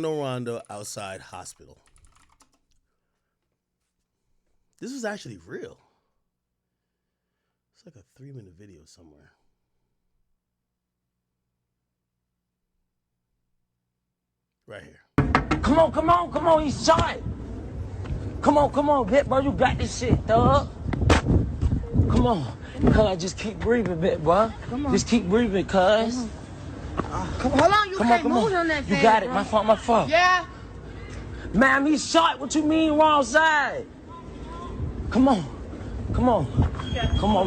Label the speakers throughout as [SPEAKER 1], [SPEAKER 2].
[SPEAKER 1] Rondo outside hospital. This was actually real. It's like a 3-minute video somewhere. Right here.
[SPEAKER 2] Come on, he's shot. Come on, bit bro, you got this shit, dog. Come on, cuz, just keep breathing, bit bro. Just keep breathing, cuz.
[SPEAKER 3] Hold on, you can't move on that fast,
[SPEAKER 2] You got it,
[SPEAKER 3] bro.
[SPEAKER 2] my fault.
[SPEAKER 3] Yeah.
[SPEAKER 2] Man, he's shot, what you mean wrong side? Come on,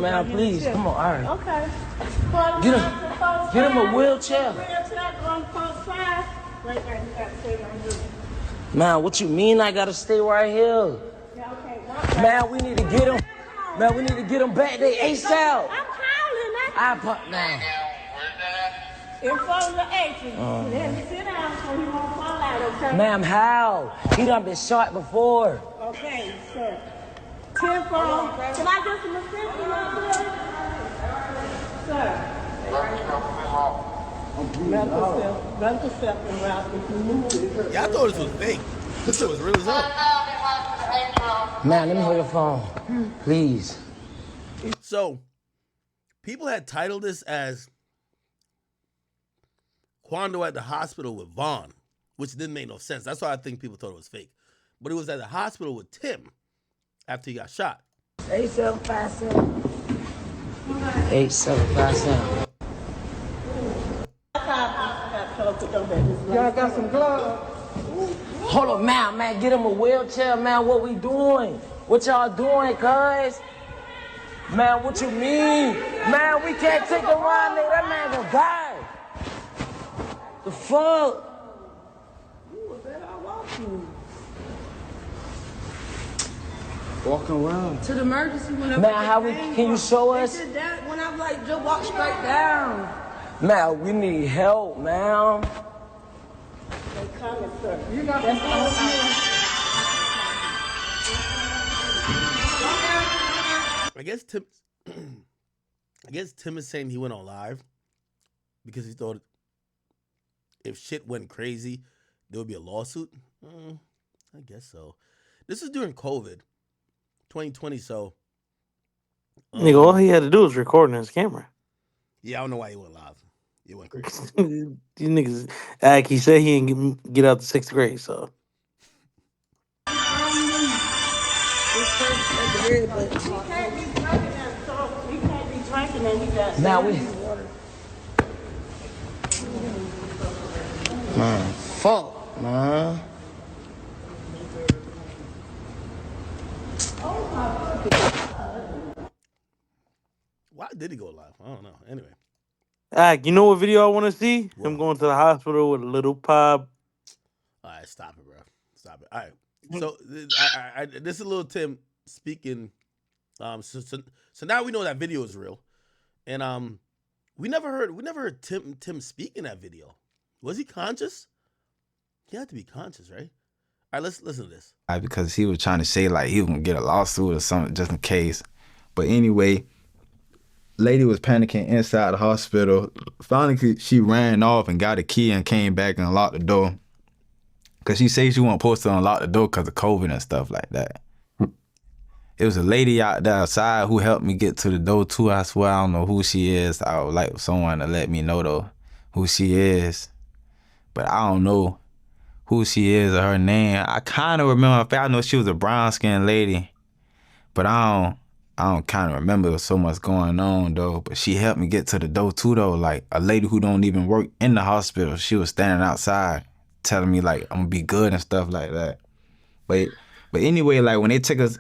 [SPEAKER 2] man, please, come on, all right.
[SPEAKER 3] Okay.
[SPEAKER 2] Get him a wheelchair. Man, what you mean I gotta stay right here? Man, we need to get him. Man, we need to get him back there ASAP.
[SPEAKER 3] I'm calling.
[SPEAKER 2] Man.
[SPEAKER 3] In front of the exit. Let me sit down so he won't fall out, okay?
[SPEAKER 2] Ma'am, how? He done been shot before.
[SPEAKER 3] Okay, sir. 10 Can I get some assistance on this? Sir. Medical step around if you move.
[SPEAKER 1] Yeah, I thought this was fake. This shit was real as hell.
[SPEAKER 2] Man, let me hold your phone. Please.
[SPEAKER 1] So, people had titled this as Quando at the hospital with Vaughn, which didn't make no sense. That's why I think people thought it was fake. But it was at the hospital with Tim after he got shot.
[SPEAKER 2] 8757. 8757.
[SPEAKER 3] Y'all got some gloves?
[SPEAKER 2] Hold up, man, get him a wheelchair, man. What we doing? What y'all doing, cuz? Man, what you mean? Man, we can't take him around there. That man gonna die. The fuck? Walking around.
[SPEAKER 3] To the emergency whenever.
[SPEAKER 2] Man, how we can you show us?
[SPEAKER 3] They did that when I'm like, just walk straight down.
[SPEAKER 2] Man, we need help, man.
[SPEAKER 3] They coming, sir. You got some
[SPEAKER 1] I guess Tim is saying he went on live because he thought if shit went crazy, there would be a lawsuit. I guess so. This is during COVID, 2020. So,
[SPEAKER 4] Nigga, all he had to do was record on his camera.
[SPEAKER 1] Yeah, I don't know why he went live. He went crazy.
[SPEAKER 4] These niggas, like he said, he didn't get out the 6th grade, so.
[SPEAKER 2] Now we. Man, fuck, man.
[SPEAKER 1] Why did he go live? I don't know. Anyway.
[SPEAKER 4] You know what video I want to see? What? Him going to the hospital with a little pop.
[SPEAKER 1] All right, stop it, bro. Stop it. All right. So this is little Tim speaking. So now we know that video is real, and we never heard Tim speak in that video. Was he conscious? He had to be conscious, right? All right, let's listen to this.
[SPEAKER 5] Because he was trying to say like he was gonna get a lawsuit or something just in case. But anyway, lady was panicking inside the hospital. Finally, she ran off and got a key and came back and unlocked the door. Cause she said she wasn't supposed to unlock the door because of COVID and stuff like that. It was a lady out there outside who helped me get to the door too. I swear I don't know who she is. I would like someone to let me know though who she is. But I don't know who she is or her name. I kind of remember. I know she was a brown skinned lady, but I don't kind of remember. There was so much going on though. But she helped me get to the door too though. Like a lady who don't even work in the hospital. She was standing outside telling me like I'm gonna be good and stuff like that. But anyway, like when they took us,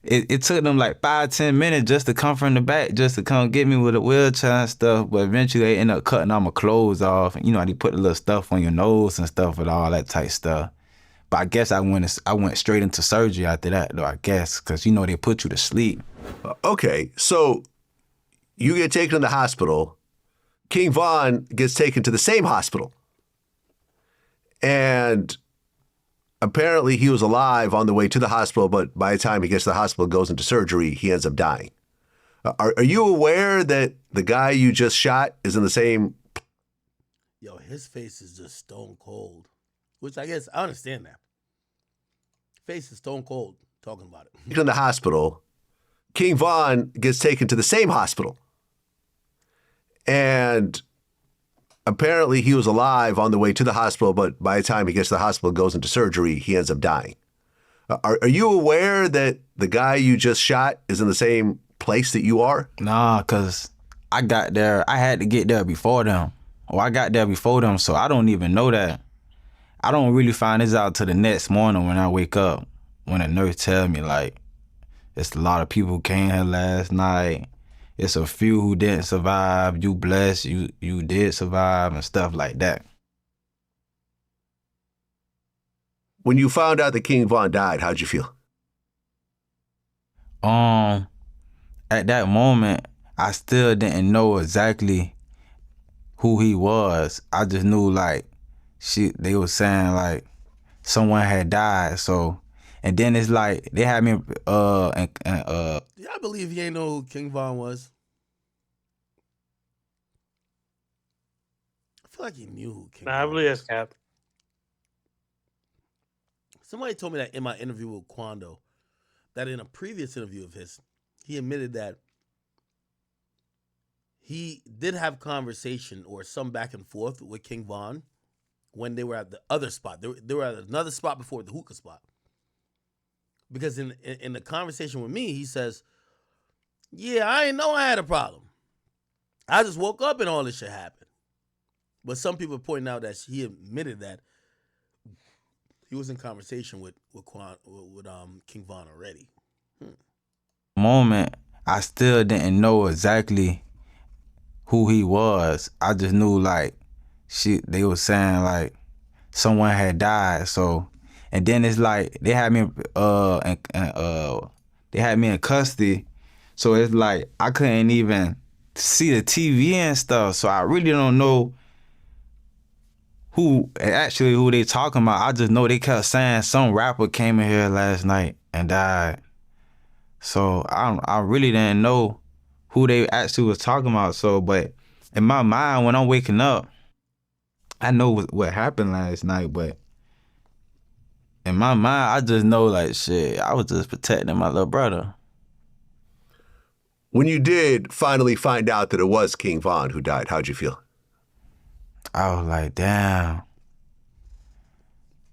[SPEAKER 5] it took them like 5-10 minutes just to come from the back, just to come get me with a wheelchair and stuff. But eventually they ended up cutting all my clothes off. And you know how they put the little stuff on your nose and stuff and all that type stuff. But I guess I went straight into surgery after that though, I guess, because you know they put you to sleep.
[SPEAKER 6] Okay, so you get taken to the hospital. King Von gets taken to the same hospital. And apparently he was alive on the way to the hospital, but by the time he gets to the hospital, goes into surgery, he ends up dying. Are you aware that the guy you just shot is in the same?
[SPEAKER 1] Yo, his face is just stone cold. which I guess I understand that. Face is stone cold talking about it.
[SPEAKER 6] In the hospital, King Von gets taken to the same hospital. And apparently he was alive on the way to the hospital, but by the time he gets to the hospital and goes into surgery, he ends up dying. Are you aware that the guy you just shot is in the same place that you are?
[SPEAKER 5] Nah, cause I got there. I had to get there before them. Or I got there before them, so I don't even know that. I don't really find this out till the next morning when I wake up. When a nurse tell me, like, it's a lot of people who came here last night. It's a few who didn't survive. You blessed. You did survive and stuff like that.
[SPEAKER 6] When you found out that King Von died, how'd you feel?
[SPEAKER 5] At that moment, I still didn't know exactly who he was. I just knew like they was saying like someone had died. So, and then it's like they had me
[SPEAKER 1] Yeah, I believe he ain't know who King Von was. I feel like he knew who King
[SPEAKER 4] Nah, I
[SPEAKER 1] Von
[SPEAKER 4] believe
[SPEAKER 1] was.
[SPEAKER 4] that's cap.
[SPEAKER 1] Somebody told me that in my interview with Quando, that in a previous interview of his, he admitted that he did have conversation or some back and forth with King Von when they were at the other spot. They were at another spot before the hookah spot. Because in the conversation with me, he says, yeah, I didn't know I had a problem. I just woke up and all this shit happened. But some people pointing out that he admitted that he was in conversation with King Von already.
[SPEAKER 5] moment, I still didn't know exactly who he was. I just knew like they was saying like someone had died. So, and then it's like they had me they had me in custody. So it's like I couldn't even see the TV and stuff. So I really don't know who they talking about. I just know they kept saying some rapper came in here last night and died. So I really didn't know who they actually was talking about. So, but in my mind, when I'm waking up, I know what happened last night. But in my mind, I just know like shit. I was just protecting my little brother.
[SPEAKER 6] When you did finally find out that it was King Von who died, how'd you feel?
[SPEAKER 5] I was like, damn.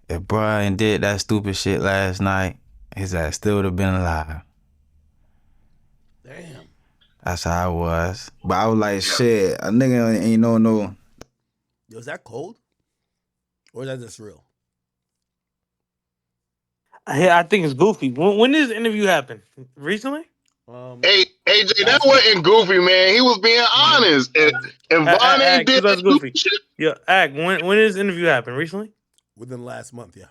[SPEAKER 5] If Brian did that stupid shit last night, his ass still would have been alive.
[SPEAKER 1] Damn.
[SPEAKER 5] That's how I was. But I was like, shit, a nigga ain't no.
[SPEAKER 1] Yo, is that cold? Or is that just real?
[SPEAKER 4] I think it's goofy. When did this interview happen? Recently?
[SPEAKER 7] Hey, AJ, that
[SPEAKER 1] last week.
[SPEAKER 7] wasn't goofy, man. He was being honest. And Von ain't did
[SPEAKER 4] that's
[SPEAKER 7] that
[SPEAKER 4] goofy.
[SPEAKER 7] stupid shit.
[SPEAKER 4] Yeah, Ag, when did this interview happen? Recently?
[SPEAKER 1] Within the last month, yeah.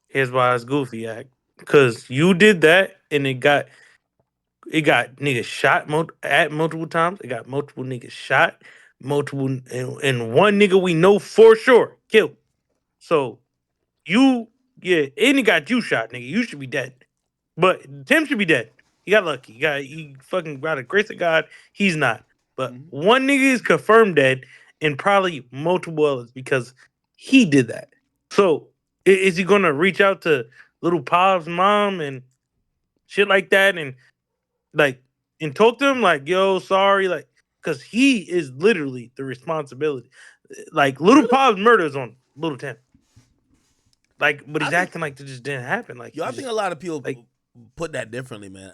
[SPEAKER 4] Here's why it's goofy, Ag. Because you did that and it got niggas shot multiple times. It got multiple niggas shot, and one nigga we know for sure killed. So and it got you shot, nigga. You should be dead. But Tim should be dead. He got lucky. He fucking by the grace of God, he's not. But one nigga is confirmed dead, and probably multiple others because he did that. So is he gonna reach out to little Pop's mom and shit like that, and like and talk to him like, yo, sorry, like, because he is literally the responsibility. Like little Pop's murder is on little Tim. Like, but he's acting like it just didn't happen. Like,
[SPEAKER 1] I think a lot of people put that differently, man.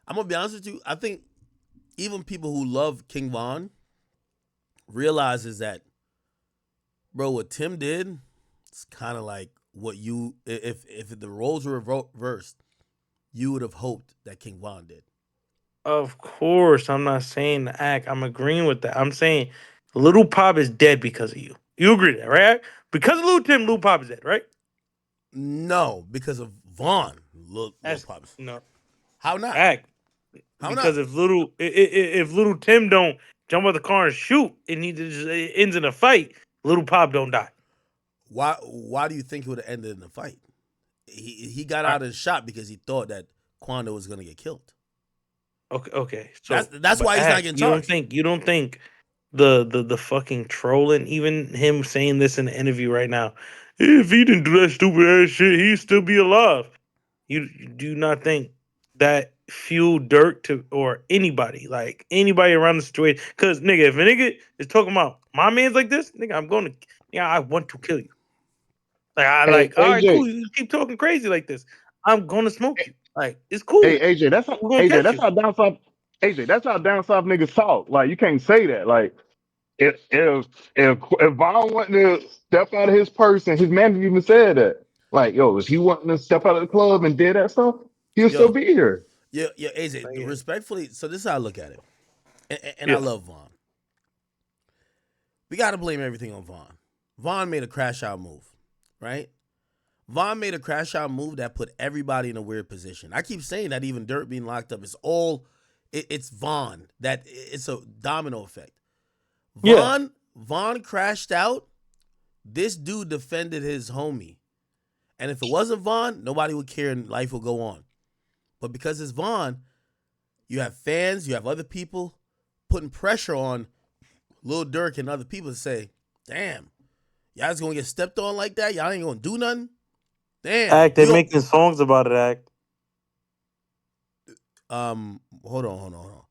[SPEAKER 1] I'm gonna be honest with you. I think even people who love King Von realizes that, bro, what Tim did, it's kind of like what you, if the roles were reversed, you would have hoped that King Von did.
[SPEAKER 4] Of course, I'm not saying the act. I'm agreeing with that. I'm saying Little Pop is dead because of you. You agree with that, right? Because of Little Tim, Little Pop is dead, right?
[SPEAKER 1] No, because of Von. Little Pop.
[SPEAKER 4] No.
[SPEAKER 1] How not?
[SPEAKER 4] Act.
[SPEAKER 1] How
[SPEAKER 4] because
[SPEAKER 1] not?
[SPEAKER 4] if Little Tim don't jump out the car and shoot, and it ends in a fight, Little Pop don't die.
[SPEAKER 1] Why do you think it would have ended in a fight? He got out of the shot because he thought that Quando was gonna get killed.
[SPEAKER 4] Okay. So
[SPEAKER 1] that's why he's not getting charged.
[SPEAKER 4] You don't think the fucking trolling, even him saying this in the interview right now, If he didn't do that stupid ass shit, he'd still be alive. You do not think that fueled Dirk to or anybody around the situation? Because nigga, if a nigga is talking about my man's like this, nigga, I want to kill you. Like I
[SPEAKER 8] Hey,
[SPEAKER 4] all right,
[SPEAKER 8] AJ.
[SPEAKER 4] cool. You keep talking crazy like this, I'm gonna smoke you. Like it's
[SPEAKER 8] Hey,
[SPEAKER 4] cool.
[SPEAKER 8] AJ. That's how
[SPEAKER 4] We're gonna
[SPEAKER 8] AJ.
[SPEAKER 4] catch
[SPEAKER 8] That's
[SPEAKER 4] you.
[SPEAKER 8] how down south. AJ. That's how down south niggas talk. Like you can't say that. Like if Vaughn wanted to step out of his purse, and his manager even said that. Like yo, if he wanting to step out of the club and did that stuff, he'll still
[SPEAKER 1] Yo,
[SPEAKER 8] be here.
[SPEAKER 1] yeah, AJ,
[SPEAKER 4] Like, yeah.
[SPEAKER 1] respectfully, so this is how I look at it. And I
[SPEAKER 4] Yeah.
[SPEAKER 1] love Vaughn. We got to blame everything on Vaughn. Vaughn made a crash out move, right? Vaughn made a crash out move that put everybody in a weird position. I keep saying that even Dirt being locked up is it's Vaughn. That it's a domino effect.
[SPEAKER 4] Yeah.
[SPEAKER 1] Vaughn crashed out. This dude defended his homie. And if it wasn't Vaughn, nobody would care and life would go on. But because it's Vaughn, you have fans, you have other people putting pressure on Lil Durk and other people to say, damn, y'all just gonna get stepped on like that? Y'all ain't gonna do nothing? Damn.
[SPEAKER 4] Act, they're making songs about it, Act.
[SPEAKER 1] Hold on.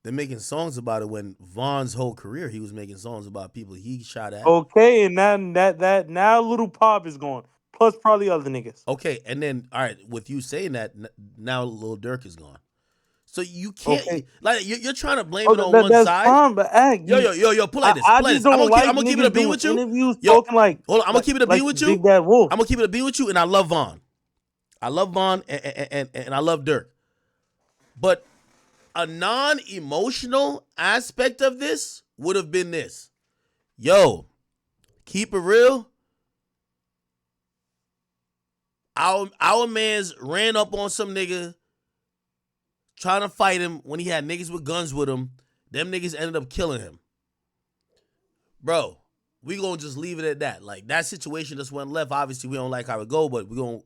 [SPEAKER 1] They're making songs about it when Vaughn's whole career he was making songs about people he shot at.
[SPEAKER 4] Okay, and now Little Pop is gone. Plus probably other niggas.
[SPEAKER 1] Okay, and then all right, with you saying that, now Lil Durk is gone. So you can't
[SPEAKER 4] Okay.
[SPEAKER 1] like you're trying to blame it on
[SPEAKER 4] That,
[SPEAKER 1] one
[SPEAKER 4] that's
[SPEAKER 1] side.
[SPEAKER 4] fine, but Act,
[SPEAKER 1] Yo, play this.
[SPEAKER 4] I
[SPEAKER 1] Play
[SPEAKER 4] just
[SPEAKER 1] this. I'm
[SPEAKER 4] don't like
[SPEAKER 1] gonna keep it a
[SPEAKER 4] niggas
[SPEAKER 1] beat
[SPEAKER 4] doing
[SPEAKER 1] with you.
[SPEAKER 4] interviews
[SPEAKER 1] Yo,
[SPEAKER 4] talking like
[SPEAKER 1] hold on, I'm gonna keep it a beat with you.
[SPEAKER 4] Big Bad Wolf.
[SPEAKER 1] I'm gonna keep it a beat with you, and I love Vaughn. I love Vaughn and I love Durk. But a non-emotional aspect of this would have been this. Yo, keep it real. Our man's ran up on some nigga trying to fight him when he had niggas with guns with him. Them niggas ended up killing him. Bro, we gonna just leave it at that. Like, that situation just went left. Obviously, we don't like how it go, but we gonna...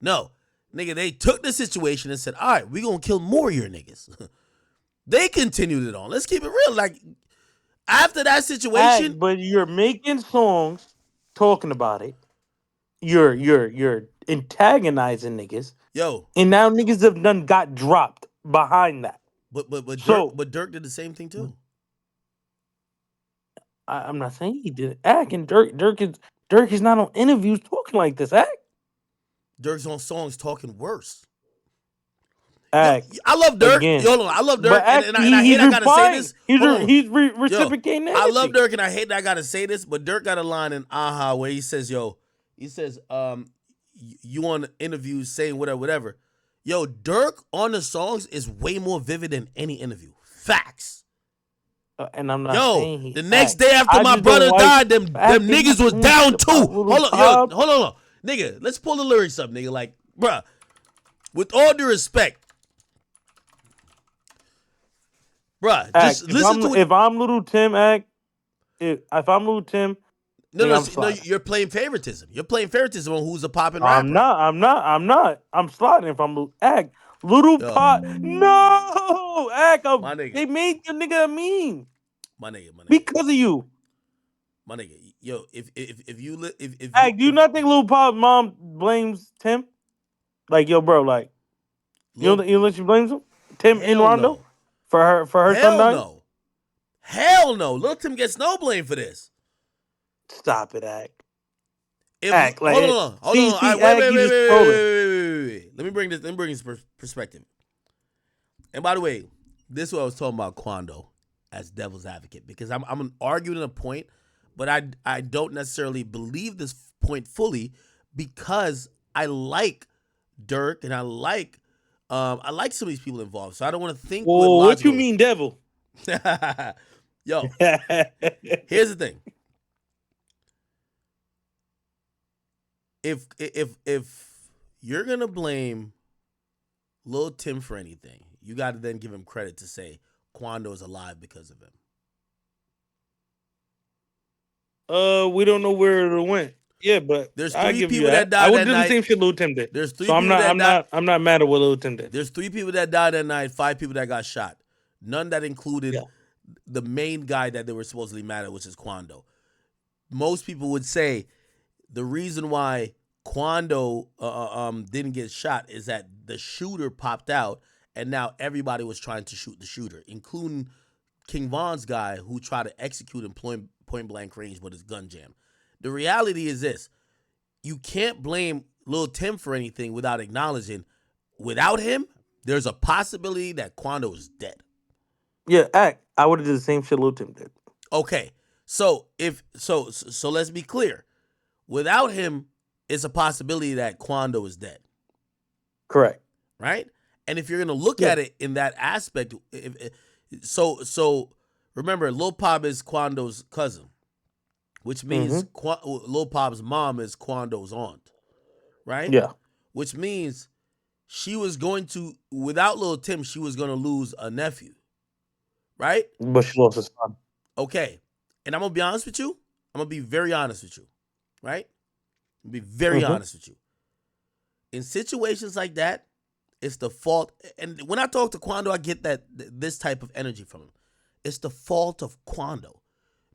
[SPEAKER 1] No. Nigga, they took the situation and said, all right, we gonna kill more of your niggas. They continued it on. Let's keep it real. Like, after that situation...
[SPEAKER 4] But you're making songs talking about it. You're antagonizing niggas.
[SPEAKER 1] Yo.
[SPEAKER 4] And now niggas have done got dropped behind that.
[SPEAKER 1] But
[SPEAKER 4] So,
[SPEAKER 1] Dirk did the same thing too.
[SPEAKER 4] I'm not saying he did it. Act and Dirk is not on interviews talking like this. Act.
[SPEAKER 1] Dirk's on songs talking worse.
[SPEAKER 4] Act.
[SPEAKER 1] I love Dirk.
[SPEAKER 4] Again.
[SPEAKER 1] Yo, I love Dirk,
[SPEAKER 4] But Act,
[SPEAKER 1] and I hate I gotta say this.
[SPEAKER 4] He's reciprocating
[SPEAKER 1] Yo,
[SPEAKER 4] that.
[SPEAKER 1] I love Dirk, and I hate that I gotta say this, but Dirk got a line in Aha where he says, you on interviews saying whatever. Yo, Dirk on the songs is way more vivid than any interview. Facts.
[SPEAKER 4] And I'm not saying
[SPEAKER 1] the next day after my brother died, them niggas was down too. Hold on. Nigga, let's pull the lyrics up, nigga. Like, bruh, with all due respect, bruh, just listen to it.
[SPEAKER 4] If I'm Little Tim, Act, if I'm Little Tim,
[SPEAKER 1] No, you're playing favoritism. You're playing favoritism on who's a popping rapper.
[SPEAKER 4] I'm not. I'm sliding if I'm Act. Little Pot. No! Act.
[SPEAKER 1] My nigga.
[SPEAKER 4] They made the nigga a meme.
[SPEAKER 1] My nigga.
[SPEAKER 4] Because of you.
[SPEAKER 1] My nigga. Yo, if
[SPEAKER 4] Act, do you not think Little Pop mom blames Tim? Like, yo, bro, like, you don't let you blame him? Tim in Rondo?
[SPEAKER 1] No.
[SPEAKER 4] For her son dying?
[SPEAKER 1] Hell no. Lil Tim gets no blame for this.
[SPEAKER 4] Stop it, Act.
[SPEAKER 1] Hold on. Wait. Let me bring this perspective. And by the way, this is what I was talking about Quando as devil's advocate, because I'm arguing a point, but I don't necessarily believe this point fully, because I like Dirk and I like some of these people involved. So I don't want to think.
[SPEAKER 4] Whoa, what you mean, devil?
[SPEAKER 1] Yo, here's the thing. If you're gonna blame Lil Tim for anything, you got to then give him credit to say Quando is alive because of him.
[SPEAKER 4] We don't know where it went. Yeah, but
[SPEAKER 1] there's 3 people that died.
[SPEAKER 4] I would
[SPEAKER 1] do
[SPEAKER 4] the same shit Lil Tim did.
[SPEAKER 1] There's 3
[SPEAKER 4] so
[SPEAKER 1] people that died.
[SPEAKER 4] I'm not mad at what Lil Tim did.
[SPEAKER 1] There's 3 people that died that night, 5 people that got shot. None that included the main guy that they were supposedly mad at, which is Quando. Most people would say the reason why Quando didn't get shot is that the shooter popped out, and now everybody was trying to shoot the shooter, including King Von's guy who tried to execute in point blank range with his gun jam. The reality is this: you can't blame Lil Tim for anything without acknowledging, without him, there's a possibility that Quando is dead.
[SPEAKER 4] Yeah, I would have did the same shit Lil Tim did.
[SPEAKER 1] Okay, so let's be clear. Without him, it's a possibility that Quando is dead.
[SPEAKER 4] Correct.
[SPEAKER 1] Right? And if you're gonna look at it in that aspect, so remember, Lil Pop is Quando's cousin, which means Lil Pop's mom is Quando's aunt, right?
[SPEAKER 4] Yeah.
[SPEAKER 1] Which means she was going to, without Lil Tim, she was going to lose a nephew, right?
[SPEAKER 4] But she lost his son.
[SPEAKER 1] Okay. And I'm going to be honest with you. I'm going to be very honest with you, right? I'm going to be very honest with you. In situations like that, it's the fault. And when I talk to Quando, I get that this type of energy from him. It's the fault of Quando.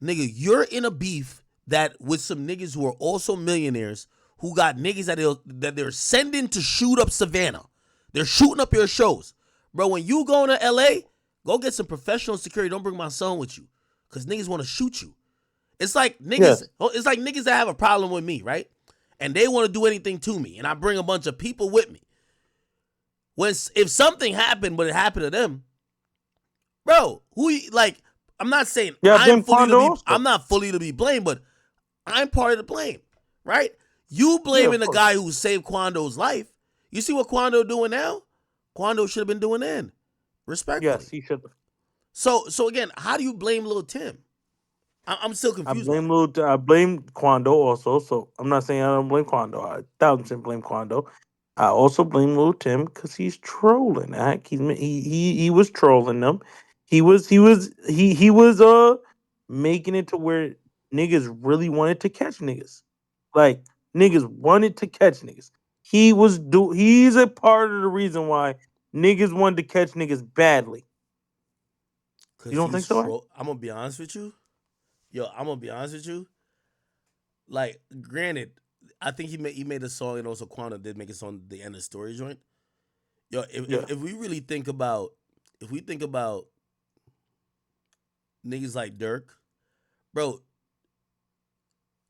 [SPEAKER 1] Nigga, you're in a beef that with some niggas who are also millionaires who got niggas that they're sending to shoot up Savannah. They're shooting up your shows. Bro, when you go to LA, go get some professional security. Don't bring my son with you. Because niggas want to shoot you. It's like niggas, it's like niggas that have a problem with me, right? And they want to do anything to me. And I bring a bunch of people with me. If something happened, but it happened to them, bro, I'm not saying I'm not fully to be blamed, but I'm part of the blame, right? You blaming the guy who saved Quando's life. You see what Quando doing now? Quando should have been doing then. Respectfully.
[SPEAKER 4] Yes, he should have.
[SPEAKER 1] So again, how do you blame Lil Tim? I'm still confused.
[SPEAKER 4] I blame Quando also. So I'm not saying I don't blame Quando. I 1,000% blame Quando. I also blame Lil Tim because he's trolling. He was trolling them. He was making it to where niggas really wanted to catch niggas. Like niggas wanted to catch niggas. He's a part of the reason why niggas wanted to catch niggas badly. You don't think so?
[SPEAKER 1] I'm gonna be honest with you. I'm gonna be honest with you. Like, granted, I think he made a song, and also Quando did make a song, the end of story joint. If we really think about, niggas like Durk, bro,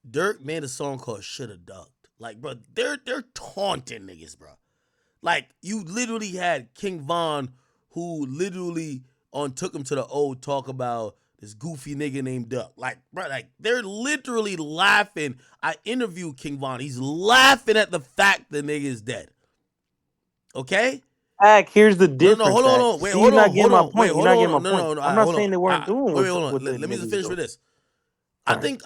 [SPEAKER 1] Durk made a song called "Shoulda Ducked." Like, bro, they're taunting niggas, bro. Like, you literally had King Von, who literally took him to the O, talk about this goofy nigga named Duck. Like, bro, like, they're literally laughing. I interviewed King Von. He's laughing at the fact the nigga is dead. Okay?
[SPEAKER 4] Here's the difference.
[SPEAKER 1] No, hold on. Wait, hold on.
[SPEAKER 4] No. I'm not saying they weren't doing
[SPEAKER 1] wait, hold on. Let me just finish with this. I think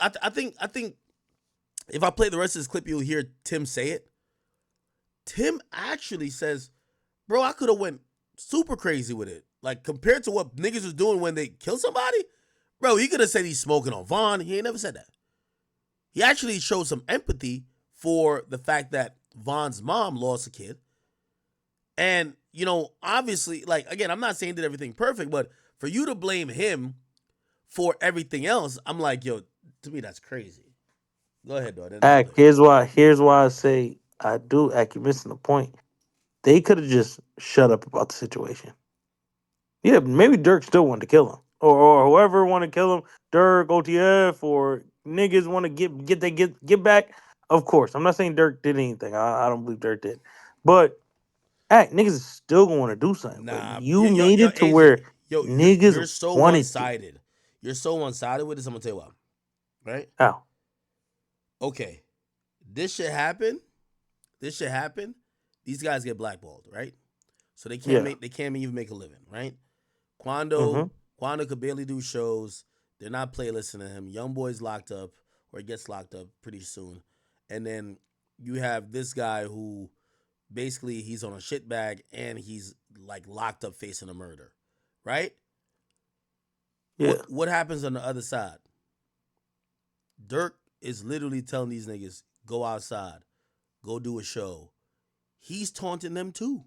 [SPEAKER 1] if I play the rest of this clip, you'll hear Tim say it. Tim actually says, bro, I could have went super crazy with it. Like, compared to what niggas was doing when they killed somebody, bro, he could have said he's smoking on Von. He ain't never said that. He actually showed some empathy for the fact that Von's mom lost a kid. And, obviously, like, again, I'm not saying he did everything perfect, but for you to blame him for everything else, I'm like, yo, to me, that's crazy. Go ahead, dog.
[SPEAKER 4] Here's why I say I do. You're missing the point. They could have just shut up about the situation. Yeah, maybe Durk still wanted to kill him, or whoever wanted to kill him, Durk, OTF, or niggas want to get back. Of course, I'm not saying Durk did anything. I don't believe Durk did, but niggas is still going to do something.
[SPEAKER 1] Nah,
[SPEAKER 4] you made it to AJ, where niggas
[SPEAKER 1] you're so one-sided. You're so one-sided with this. I'm gonna tell you why. Right?
[SPEAKER 4] How?
[SPEAKER 1] Okay, this shit happen. These guys get blackballed, right? So they can't even make a living, right? Quando could barely do shows. They're not playlisting him. Young Boy's locked up, or he gets locked up pretty soon. And then you have this guy who basically he's on a shit bag and he's like locked up facing a murder, right?
[SPEAKER 4] Yeah.
[SPEAKER 1] What happens on the other side? Durk is literally telling these niggas, go outside, go do a show. He's taunting them too.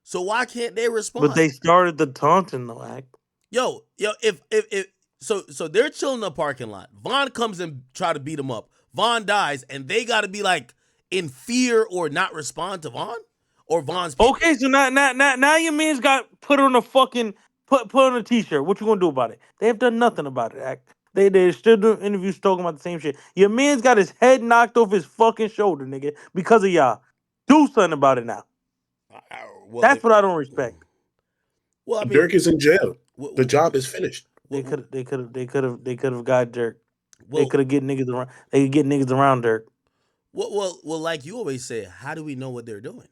[SPEAKER 1] So why can't they respond?
[SPEAKER 4] But they started the taunting though,
[SPEAKER 1] Yo, if so they're chilling in the parking lot. Von comes and try to beat him up. Von dies, and they got to be like in fear or not respond to Von or Von's people.
[SPEAKER 4] Okay, so now your man's got put on a fucking put on a t-shirt. What you gonna do about it? They have done nothing about it. Act. They're still doing interviews talking about the same shit. Your man's got his head knocked off his fucking shoulder, nigga, because of y'all. Do something about it now.
[SPEAKER 1] Well,
[SPEAKER 4] That's what I don't respect.
[SPEAKER 1] Well, I mean,
[SPEAKER 9] Dirk is in jail.
[SPEAKER 1] what,
[SPEAKER 9] The job is finished.
[SPEAKER 4] They
[SPEAKER 1] what,
[SPEAKER 4] could have got Dirk. They
[SPEAKER 1] well,
[SPEAKER 4] could have get niggas around. They could get niggas around Dirk.
[SPEAKER 1] well, like you always say, how do we know what they're doing?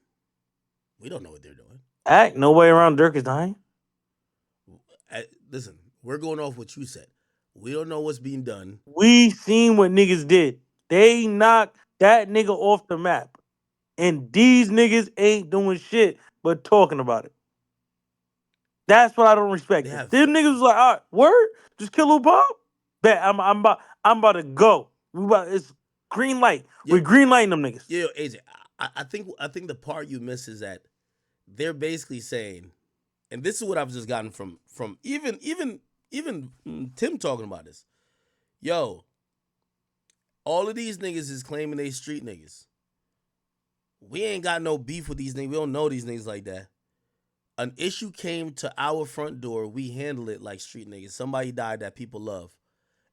[SPEAKER 1] We don't know what they're doing.
[SPEAKER 4] Act. No way around Dirk is dying.
[SPEAKER 1] Listen, we're going off what you said. We don't know what's being done.
[SPEAKER 4] We seen what niggas did. They knocked that nigga off the map. And these niggas ain't doing shit but talking about it. That's what I don't respect.
[SPEAKER 1] They have-
[SPEAKER 4] Them niggas was like, all right, word, just kill Lil Pop. Bet I'm about to go. It's green light. We're green lighting them niggas.
[SPEAKER 1] Yeah, AJ, I think the part you miss is that they're basically saying, and this is what I've just gotten from even Tim talking about this. Yo, all of these niggas is claiming they street niggas. We ain't got no beef with these niggas. We don't know these niggas like that. An issue came to our front door. We handle it like street niggas. Somebody died that people love.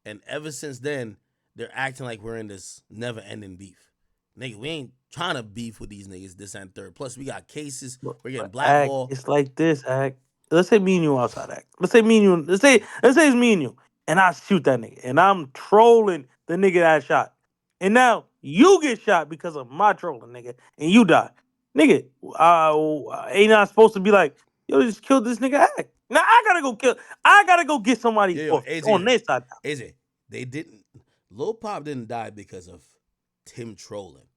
[SPEAKER 1] And ever since then, they're acting like we're in this never-ending beef. Nigga, we ain't trying to beef with these niggas this and third. Plus, we got cases. We're getting blackballed.
[SPEAKER 4] It's like this, Act. Let's say me and you outside, Act. Let's say me and you. Let's say it's me and you. And I shoot that nigga. And I'm trolling the nigga that I shot. And now you get shot because of my trolling, nigga. And you die. Nigga, ain't not supposed to be like, yo, just killed this nigga Act. Now I gotta go get somebody on their side now.
[SPEAKER 1] AJ, they didn't. Lil Pop didn't die because of Tim trolling.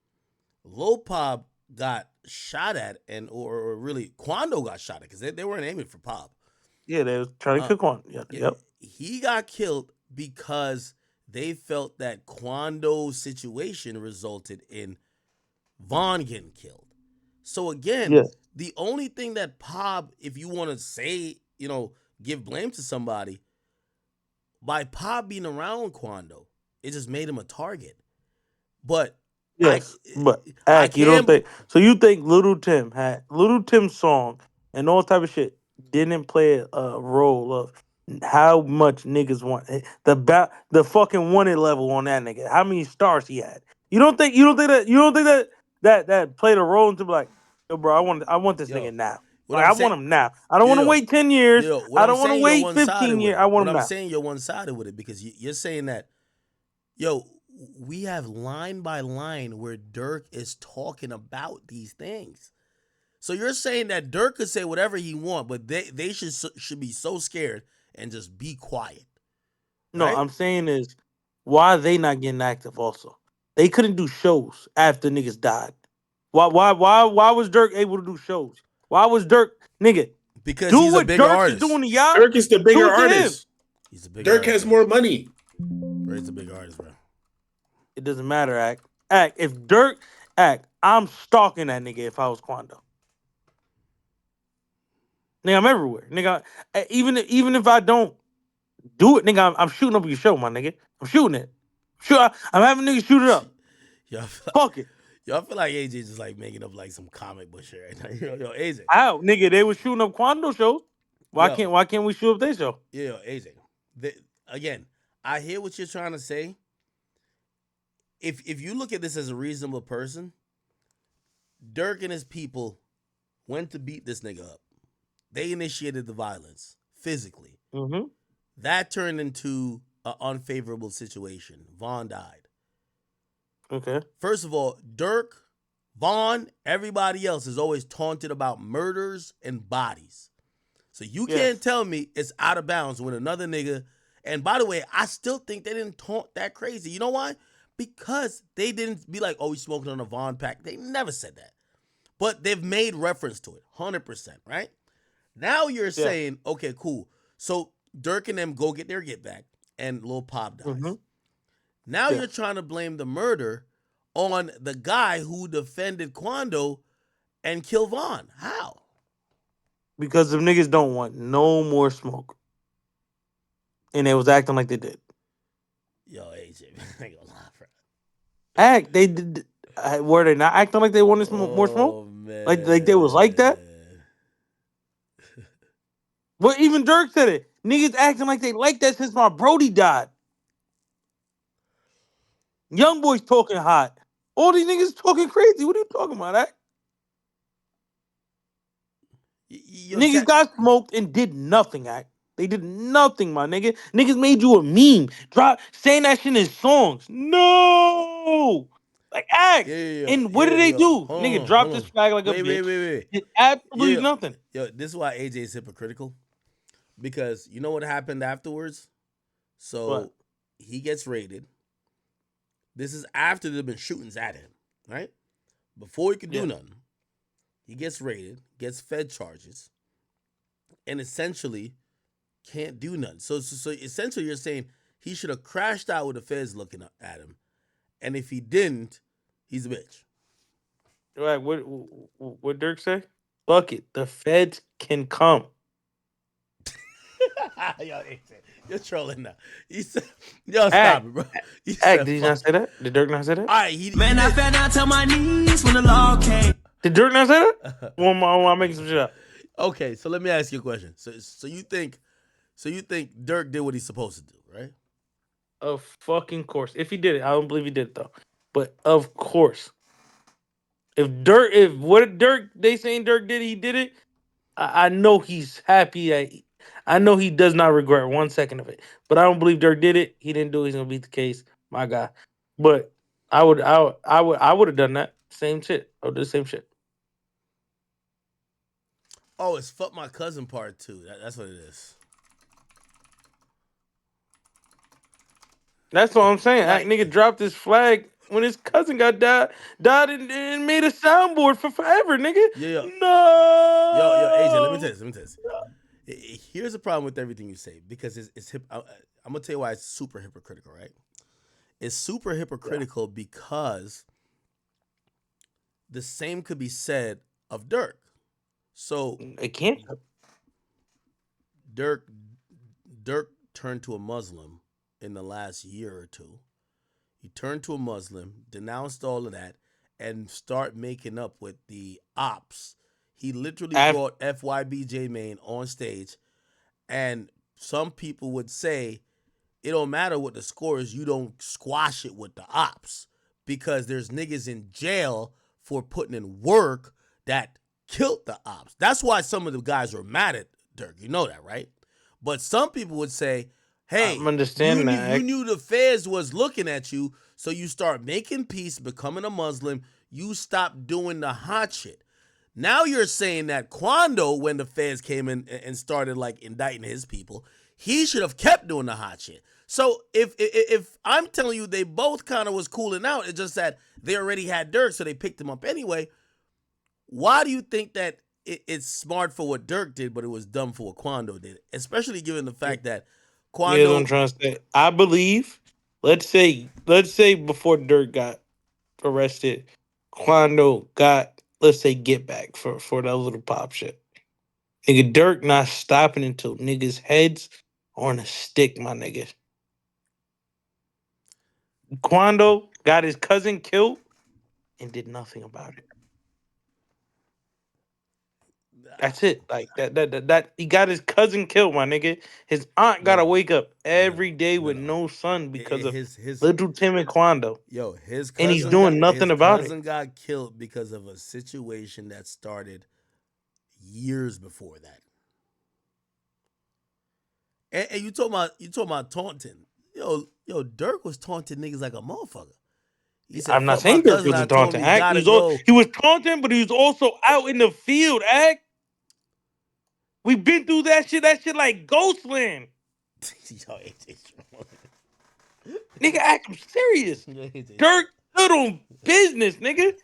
[SPEAKER 1] Lil Pop got shot at, or really Quando got shot at because they weren't aiming for Pop.
[SPEAKER 4] Yeah, they was trying to kill Quando. Yep.
[SPEAKER 1] He got killed because they felt that Quando's situation resulted in Von getting killed. So again, the only thing that Pop, if you want to say, give blame to somebody, by Pop being around Quando, it just made him a target. But
[SPEAKER 4] yes, you don't think so? You think Little Tim's song and all type of shit didn't play a role of how much niggas want the fucking wanted level on that nigga? How many stars he had? You don't think that played a role into like, yo, bro, I want this nigga now. Like, I want him now. I don't want to wait 10 years. I don't want to wait 15 years. I want him now.
[SPEAKER 1] I'm saying you're one-sided with it because you're saying that, yo, we have line by line where Durk is talking about these things. So you're saying that Durk could say whatever he want, but they should be so scared and just be quiet.
[SPEAKER 4] No, right? I'm saying is, why are they not getting active also? They couldn't do shows after niggas died. Why was Durk able to do shows? Why was Durk, nigga?
[SPEAKER 1] Because he's a bigger artist.
[SPEAKER 4] Doing to y'all,
[SPEAKER 9] Durk is the bigger artist.
[SPEAKER 1] He's a bigger
[SPEAKER 9] Durk has more money.
[SPEAKER 1] He's a big artist, bro.
[SPEAKER 4] It doesn't matter, Act. If Durk, I'm stalking that nigga if I was Quando. Nigga, I'm everywhere. Nigga, even if I don't do it, nigga, I'm shooting up your show, my nigga. I'm shooting it. I'm having niggas shoot it up. Fuck it.
[SPEAKER 1] Y'all feel like AJ just like making up like some comic book shit right now. Yo, AJ.
[SPEAKER 4] How, nigga? They was shooting up Quando shows. Why can't we shoot up their show?
[SPEAKER 1] Yeah, AJ. Again, I hear what you're trying to say. If you look at this as a reasonable person, Durk and his people went to beat this nigga up. They initiated the violence physically.
[SPEAKER 4] Mm-hmm.
[SPEAKER 1] That turned into an unfavorable situation. Von died.
[SPEAKER 4] Okay.
[SPEAKER 1] First of all, Durk, Von, everybody else is always taunted about murders and bodies. So you can't tell me it's out of bounds when another nigga. And by the way, I still think they didn't taunt that crazy. You know why? Because they didn't be like, oh, he's smoking on a Von pack. They never said that. But they've made reference to it, 100%, right? Now you're saying, okay, cool. So Durk and them go get their get back, and Lil Pop dies. Mm-hmm. Now you're trying to blame the murder on the guy who defended Quando and killed Von. How?
[SPEAKER 4] Because the niggas don't want no more smoke. And they was acting like they did.
[SPEAKER 1] Yo, AJ, I ain't gonna lie, bro.
[SPEAKER 4] act. They did. Were they not acting like they wanted some more smoke?
[SPEAKER 1] Oh man.
[SPEAKER 4] Like they was like that. Well, even Dirk said it. Niggas acting like they like that since my Brody died. Young boys talking hot. All these niggas talking crazy. What are you talking about, act?
[SPEAKER 1] Yo,
[SPEAKER 4] Niggas got smoked and did nothing, act. They did nothing, my nigga. Niggas made you a meme. Drop saying that shit in songs. No! Like act. And what did they do?
[SPEAKER 1] Hold
[SPEAKER 4] Nigga
[SPEAKER 1] on,
[SPEAKER 4] drop
[SPEAKER 1] hold
[SPEAKER 4] this
[SPEAKER 1] on.
[SPEAKER 4] flag like a
[SPEAKER 1] Wait,
[SPEAKER 4] bitch.
[SPEAKER 1] wait.
[SPEAKER 4] Did absolutely nothing.
[SPEAKER 1] Yo, this is why AJ is hypocritical. Because you know what happened afterwards? So
[SPEAKER 4] What?
[SPEAKER 1] he gets raided. This is after there've been shootings at him, right? Before he could do nothing. He gets raided, gets fed charges, and essentially can't do nothing. So essentially you're saying he should have crashed out with the feds looking at him. And if he didn't, he's a bitch.
[SPEAKER 4] Right, what Dirk say? Fuck it. The feds can come.
[SPEAKER 1] Yo, you're trolling now. He said, yo, stop it, bro. He
[SPEAKER 4] Did he not say that? Did Dirk not say that?
[SPEAKER 1] All right,
[SPEAKER 2] Man, I fell down to my knees when the law came.
[SPEAKER 4] Did Dirk not say that? I'm making some shit up.
[SPEAKER 1] Okay, so let me ask you a question. So you think Dirk did what he's supposed to do, right?
[SPEAKER 4] Of fucking course. If he did it, I don't believe he did it though. But of course. If what Dirk they saying Dirk did, he did it. I know he's happy. I know he does not regret 1 second of it. But I don't believe Dirk did it. He didn't do it. He's gonna beat the case. My guy. But I would have done that. Same shit. I would do the same shit.
[SPEAKER 1] Oh, it's fuck my cousin part 2. That's what it is.
[SPEAKER 4] That's what I'm saying. That nigga dropped his flag when his cousin got died and made a soundboard for forever, nigga.
[SPEAKER 1] Yeah.
[SPEAKER 4] No.
[SPEAKER 1] Yo, AJ, let me tell you this. Here's the problem with everything you say because it's hip. I'm gonna tell you why it's super hypocritical, right? It's super hypocritical because the same could be said of Dirk. So
[SPEAKER 4] it can't.
[SPEAKER 1] Dirk turned to a Muslim in the last year or two. He turned to a Muslim, denounced all of that, and start making up with the ops. He literally brought FYBJ Main on stage, and some people would say it don't matter what the score is, you don't squash it with the ops because there's niggas in jail for putting in work that killed the ops. That's why some of the guys were mad at Dirk. You know that, right? But some people would say, hey,
[SPEAKER 4] I'm understanding that.
[SPEAKER 1] You knew the feds was looking at you, so you start making peace, becoming a Muslim. You stop doing the hot shit. Now you're saying that Quando, when the feds came in and started like indicting his people, he should have kept doing the hot shit. So if I'm telling you they both kind of was cooling out, it's just that they already had Dirk, so they picked him up anyway. Why do you think that it's smart for what Dirk did, but it was dumb for what Quando did? Especially given the fact that Quando.
[SPEAKER 4] Yeah, I'm trying to say. I believe. Let's say before Dirk got arrested, Quando got, let's say, get back for that little pop shit. Nigga, Dirk not stopping until niggas' heads are on a stick, my nigga. Quando got his cousin killed and did nothing about it. That's it. Like that he got his cousin killed, my nigga. His aunt gotta wake up every day with no son because of his little Tim and Quando.
[SPEAKER 1] Yo, his cousin
[SPEAKER 4] and he's doing nothing about it.
[SPEAKER 1] His cousin got killed because of a situation that started years before that. And you talking about taunting. Yo, Dirk was taunting niggas like a motherfucker. He said,
[SPEAKER 4] I'm not saying Dirk wasn't taunting. He was taunting, but he was also out in the field, act. We've been through that shit like Ghostland.
[SPEAKER 1] Yo,
[SPEAKER 4] nigga, act, I'm serious. Dirk stood on business, nigga.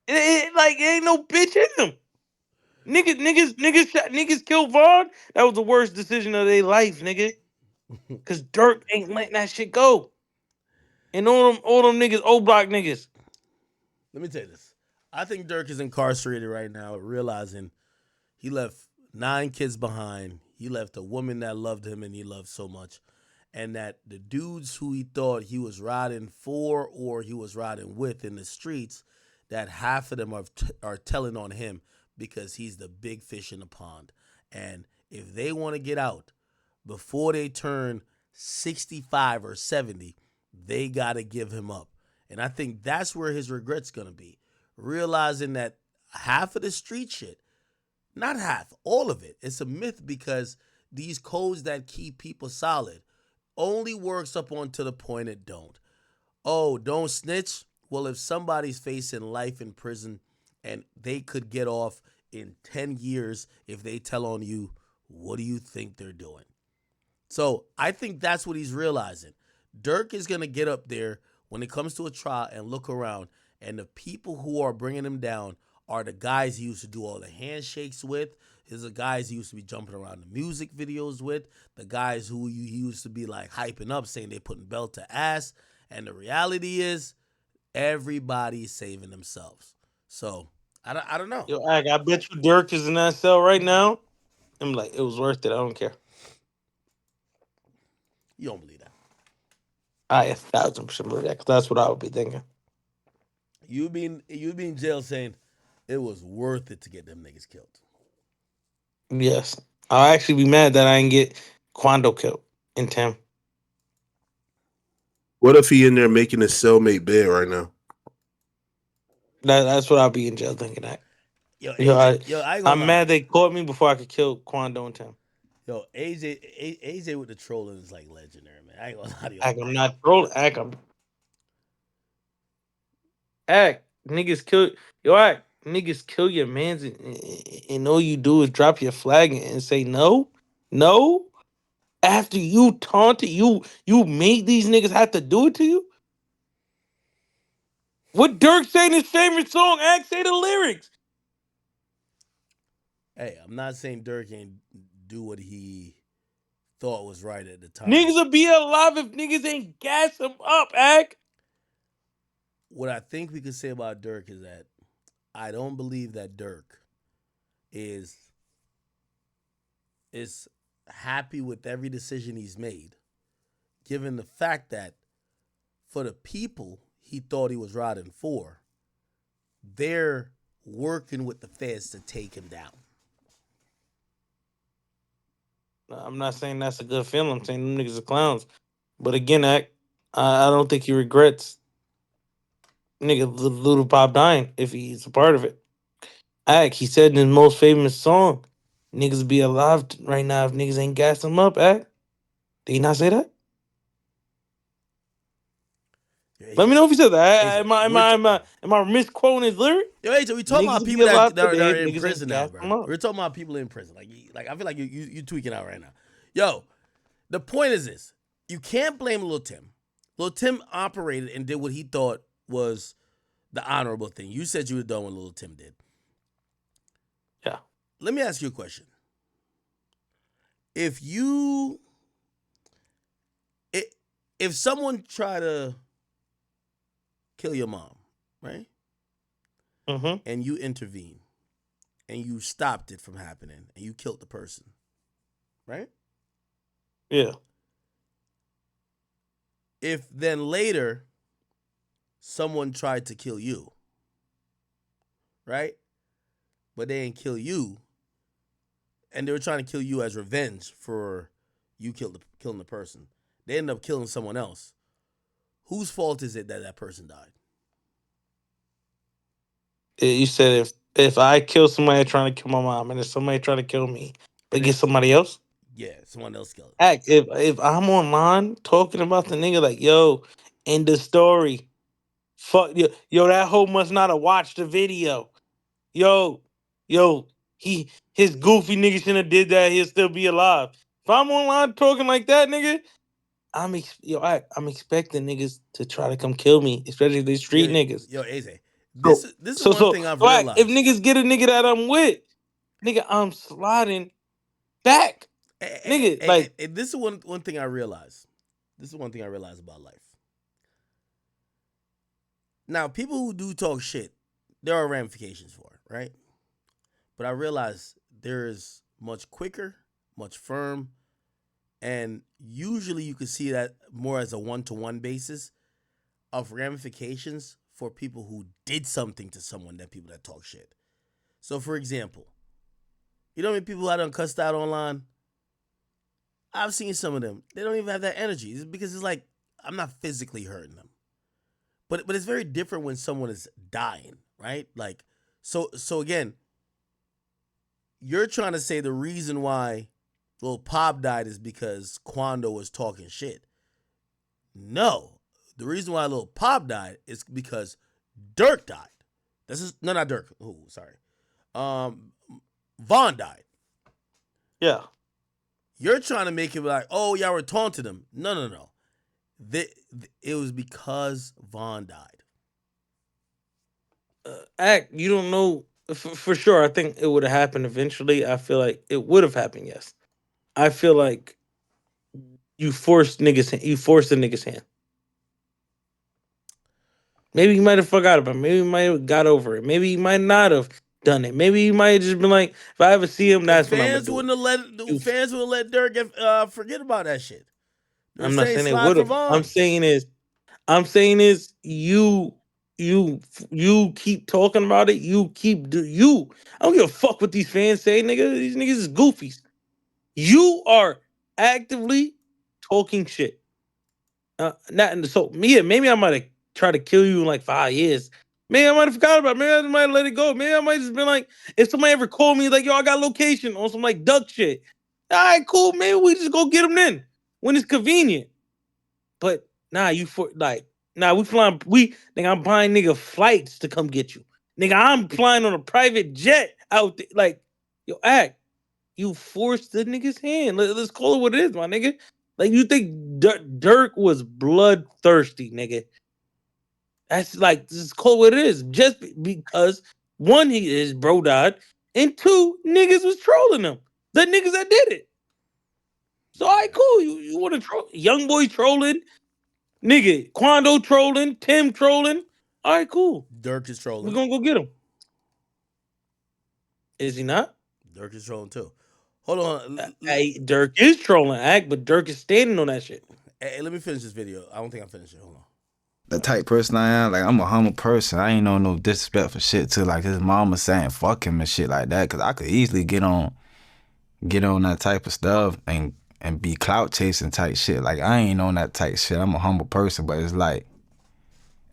[SPEAKER 4] It ain't no bitch in him. Niggas killed Vaughn. That was the worst decision of their life, nigga. Cause Dirk ain't letting that shit go. And all them niggas, old block niggas.
[SPEAKER 1] Let me tell you this. I think Dirk is incarcerated right now, realizing he left 9 kids behind. He left a woman that loved him and he loved so much. and that the dudes who he thought he was riding for or he was riding with in the streets, that half of them are telling on him because he's the big fish in the pond. And if they want to get out before they turn 65 or 70, they got to give him up. And I think that's where his regret's going to be. Realizing that half of the street shit, not half, all of it, it's a myth because these codes that keep people solid only works up onto the point it don't. Oh, don't snitch? Well, if somebody's facing life in prison and they could get off in 10 years if they tell on you, what do you think they're doing? So I think that's what he's realizing. Durk is going to get up there when it comes to a trial and look around, and the people who are bringing him down are the guys he used to do all the handshakes with. Is the guys he used to be jumping around the music videos with, the guys who he used to be like hyping up, saying they putting belt to ass. And the reality is, everybody's saving themselves. So I don't know.
[SPEAKER 4] Yo, I bet you Dirk is in that cell right now. I'm like, it was worth it. I don't care.
[SPEAKER 1] You don't believe that.
[SPEAKER 4] I 1,000% believe that because that's what I would be thinking.
[SPEAKER 1] You be in jail saying it was worth it to get them niggas killed.
[SPEAKER 4] Yes. I'll actually be mad that I didn't get Quando killed in Tim.
[SPEAKER 9] What if he in there making his cellmate bed right now?
[SPEAKER 4] That's what I'll be in jail thinking that.
[SPEAKER 1] Yo,
[SPEAKER 4] Yo,
[SPEAKER 1] AJ, I ain't gonna
[SPEAKER 4] I'm
[SPEAKER 1] lie.
[SPEAKER 4] mad they caught me before I could kill Quando and Tim.
[SPEAKER 1] Yo, AJ with the trolling is like legendary, man. I ain't gonna lie to you.
[SPEAKER 4] I'm not trolling. Niggas kill. Niggas kill your mans and all you do is drop your flag and say no? No? After you taunted, you made these niggas have to do it to you? What Dirk say in his favorite song? Say the lyrics.
[SPEAKER 1] Hey, I'm not saying Durk ain't do what he thought was right at the time.
[SPEAKER 4] Niggas will be alive if niggas ain't gas him up, Ack.
[SPEAKER 1] What I think we could say about Durk is that I don't believe that Durk is happy with every decision he's made, given the fact that for the people he thought he was riding for, they're working with the feds to take him down.
[SPEAKER 4] I'm not saying that's a good feeling. I'm saying them niggas are clowns. But again, Ack, I don't think he regrets nigga Little Pop dying if he's a part of it. Ack, he said in his most famous song, niggas be alive right now if niggas ain't gas him up, Ack. Did he not say that? Let me know if he said that. Am I misquoting his lyric?
[SPEAKER 1] Yo, AJ, we talking about people that are in prison now, bro. We're talking about people in prison. Like I feel like you tweaking out right now. Yo, the point is this: you can't blame Lil Tim. Lil Tim operated and did what he thought was the honorable thing. You said you were done what Lil Tim did.
[SPEAKER 4] Yeah.
[SPEAKER 1] Let me ask you a question. If someone tried to kill your mom, right?
[SPEAKER 4] Mm-hmm.
[SPEAKER 1] And you intervene and you stopped it from happening and you killed the person, right?
[SPEAKER 4] Yeah.
[SPEAKER 1] If then later someone tried to kill you, right? But they didn't kill you, and they were trying to kill you as revenge for you killing the person. They ended up killing someone else. Whose fault is it that that person died?
[SPEAKER 4] You said if I kill somebody trying to kill my mom and if somebody trying to kill me, but get somebody else?
[SPEAKER 1] Yeah, someone else killed.
[SPEAKER 4] Act if I'm online talking about the nigga like, yo, end the story. Fuck yo, that hoe must not have watched the video. Yo, his goofy nigga shouldn't have did that. He'll still be alive. If I'm online talking like that, nigga, I'm expecting niggas to try to come kill me, especially these street niggas.
[SPEAKER 1] Yo, AJ, this is one thing I've realized.
[SPEAKER 4] If niggas get a nigga that I'm with, nigga, I'm sliding back. Nigga,
[SPEAKER 1] this is one thing I realized. This is one thing I realized about life. Now, people who do talk shit, there are ramifications for it, right? But I realize there is much quicker, much firm, And usually you can see that more as a one-to-one basis of ramifications for people who did something to someone than people that talk shit. So, for example, you know how many people I done cussed out online? I've seen some of them. They don't even have that energy. It's because it's like, I'm not physically hurting them. But it's very different when someone is dying, right? Like, so again, you're trying to say the reason why Lil Pop died is because Quando was talking shit. No. The reason why Lil Pop died is because Durk died. Not Durk. Oh, sorry. Von died.
[SPEAKER 4] Yeah.
[SPEAKER 1] You're trying to make it like, oh, y'all were taunting him. No. It was because Von died.
[SPEAKER 4] Act, you don't know for sure. I think it would have happened eventually. I feel like it would have happened. Yes. I feel like you forced the nigga's hand. Maybe he might have forgot about it. Maybe he might have got over it. Maybe he might not have done it. Maybe he might have just been like, if I ever see him, that's when I'm gonna do it.
[SPEAKER 1] Fans wouldn't let Durk forget about that shit.
[SPEAKER 4] I'm not saying they would have. I'm saying is you keep talking about it. I don't give a fuck what these fans say, nigga. These niggas is goofies. You are actively talking shit. Maybe I might have tried to kill you in like 5 years. Maybe I might have forgot about it. Maybe I might have let it go. Maybe I might just been like, if somebody ever called me like, yo, I got location on some like duck shit. All right, cool. Maybe we just go get them then when it's convenient. But nah, we flying. Nigga, I'm buying nigga flights to come get you. Nigga, I'm flying on a private jet out there. Like, yo, Act, you forced the nigga's hand. Let's call it what it is, my nigga. Like, you think Durk was bloodthirsty, nigga? That's like, just call it what it is. Just because one, his bro died, and two, niggas was trolling him. The niggas that did it. So, all right, cool. You want to troll? Young boy trolling. Nigga, Quando trolling, Tim trolling. All right, cool.
[SPEAKER 1] Durk is trolling.
[SPEAKER 4] We're gonna go get him. Is he not?
[SPEAKER 1] Durk is trolling too. Hold on.
[SPEAKER 4] Durk is trolling, Act, but Durk is standing on that shit.
[SPEAKER 1] Hey, let me finish this video. I don't think I finished it. Hold on.
[SPEAKER 5] The type person I am, like, I'm a humble person. I ain't know no disrespectful shit to like his mama saying fuck him and shit like that. Cause I could easily get on that type of stuff and be clout chasing type shit. Like, I ain't on that type shit. I'm a humble person, but it's like,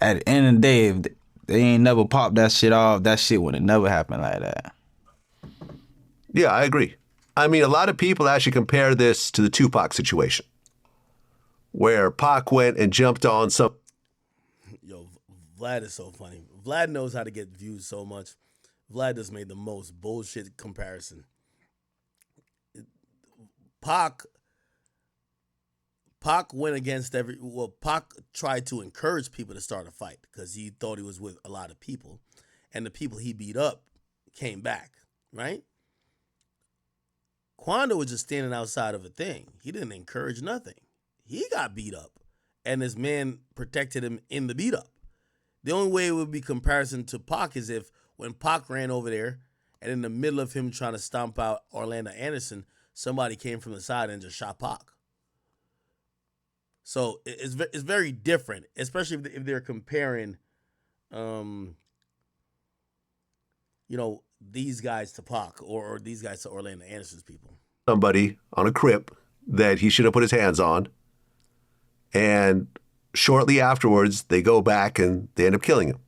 [SPEAKER 5] at the end of the day, if they ain't never popped that shit off, that shit would have never happened like that.
[SPEAKER 6] Yeah, I agree. I mean, a lot of people actually compare this to the Tupac situation, where Pac went and jumped on some.
[SPEAKER 1] Yo, Vlad is so funny. Vlad knows how to get views so much. Vlad just made the most bullshit comparison. Pac went against Pac tried to encourage people to start a fight because he thought he was with a lot of people, and the people he beat up came back, right? Quando was just standing outside of a thing. He didn't encourage nothing. He got beat up, and his man protected him in the beat up. The only way it would be comparison to Pac is if when Pac ran over there, and in the middle of him trying to stomp out Orlando Anderson, somebody came from the side and just shot Pac. So it's very different, especially if they're comparing, these guys to Pac or these guys to Orlando Anderson's people.
[SPEAKER 6] Somebody on a crip that he should have put his hands on, and shortly afterwards they go back and they end up killing him.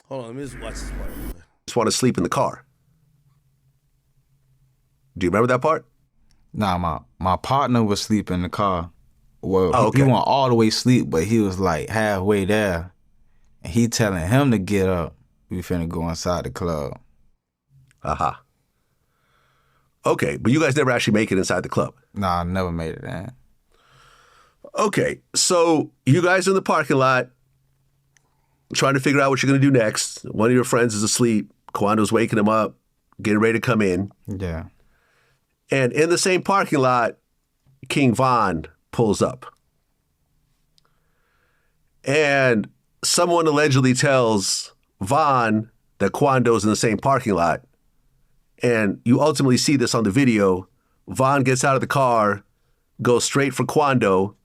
[SPEAKER 1] Hold on, let me just watch this part.
[SPEAKER 6] Just want to sleep in the car. Do you remember that part?
[SPEAKER 5] Nah, my partner was sleeping in the car. Well,
[SPEAKER 6] okay.
[SPEAKER 5] He wasn't all the way asleep, but he was like halfway there. And he telling him to get up. We finna go inside the club.
[SPEAKER 6] Aha. Okay, but you guys never actually make it inside the club.
[SPEAKER 5] Nah, I never made it in.
[SPEAKER 6] Okay, so you guys are in the parking lot trying to figure out what you're going to do next. One of your friends is asleep. Quando's waking him up, getting ready to come in.
[SPEAKER 5] Yeah.
[SPEAKER 6] And in the same parking lot, King Von pulls up. And someone allegedly tells Von that Quando's in the same parking lot. And you ultimately see this on the video. Von gets out of the car, goes straight for Quando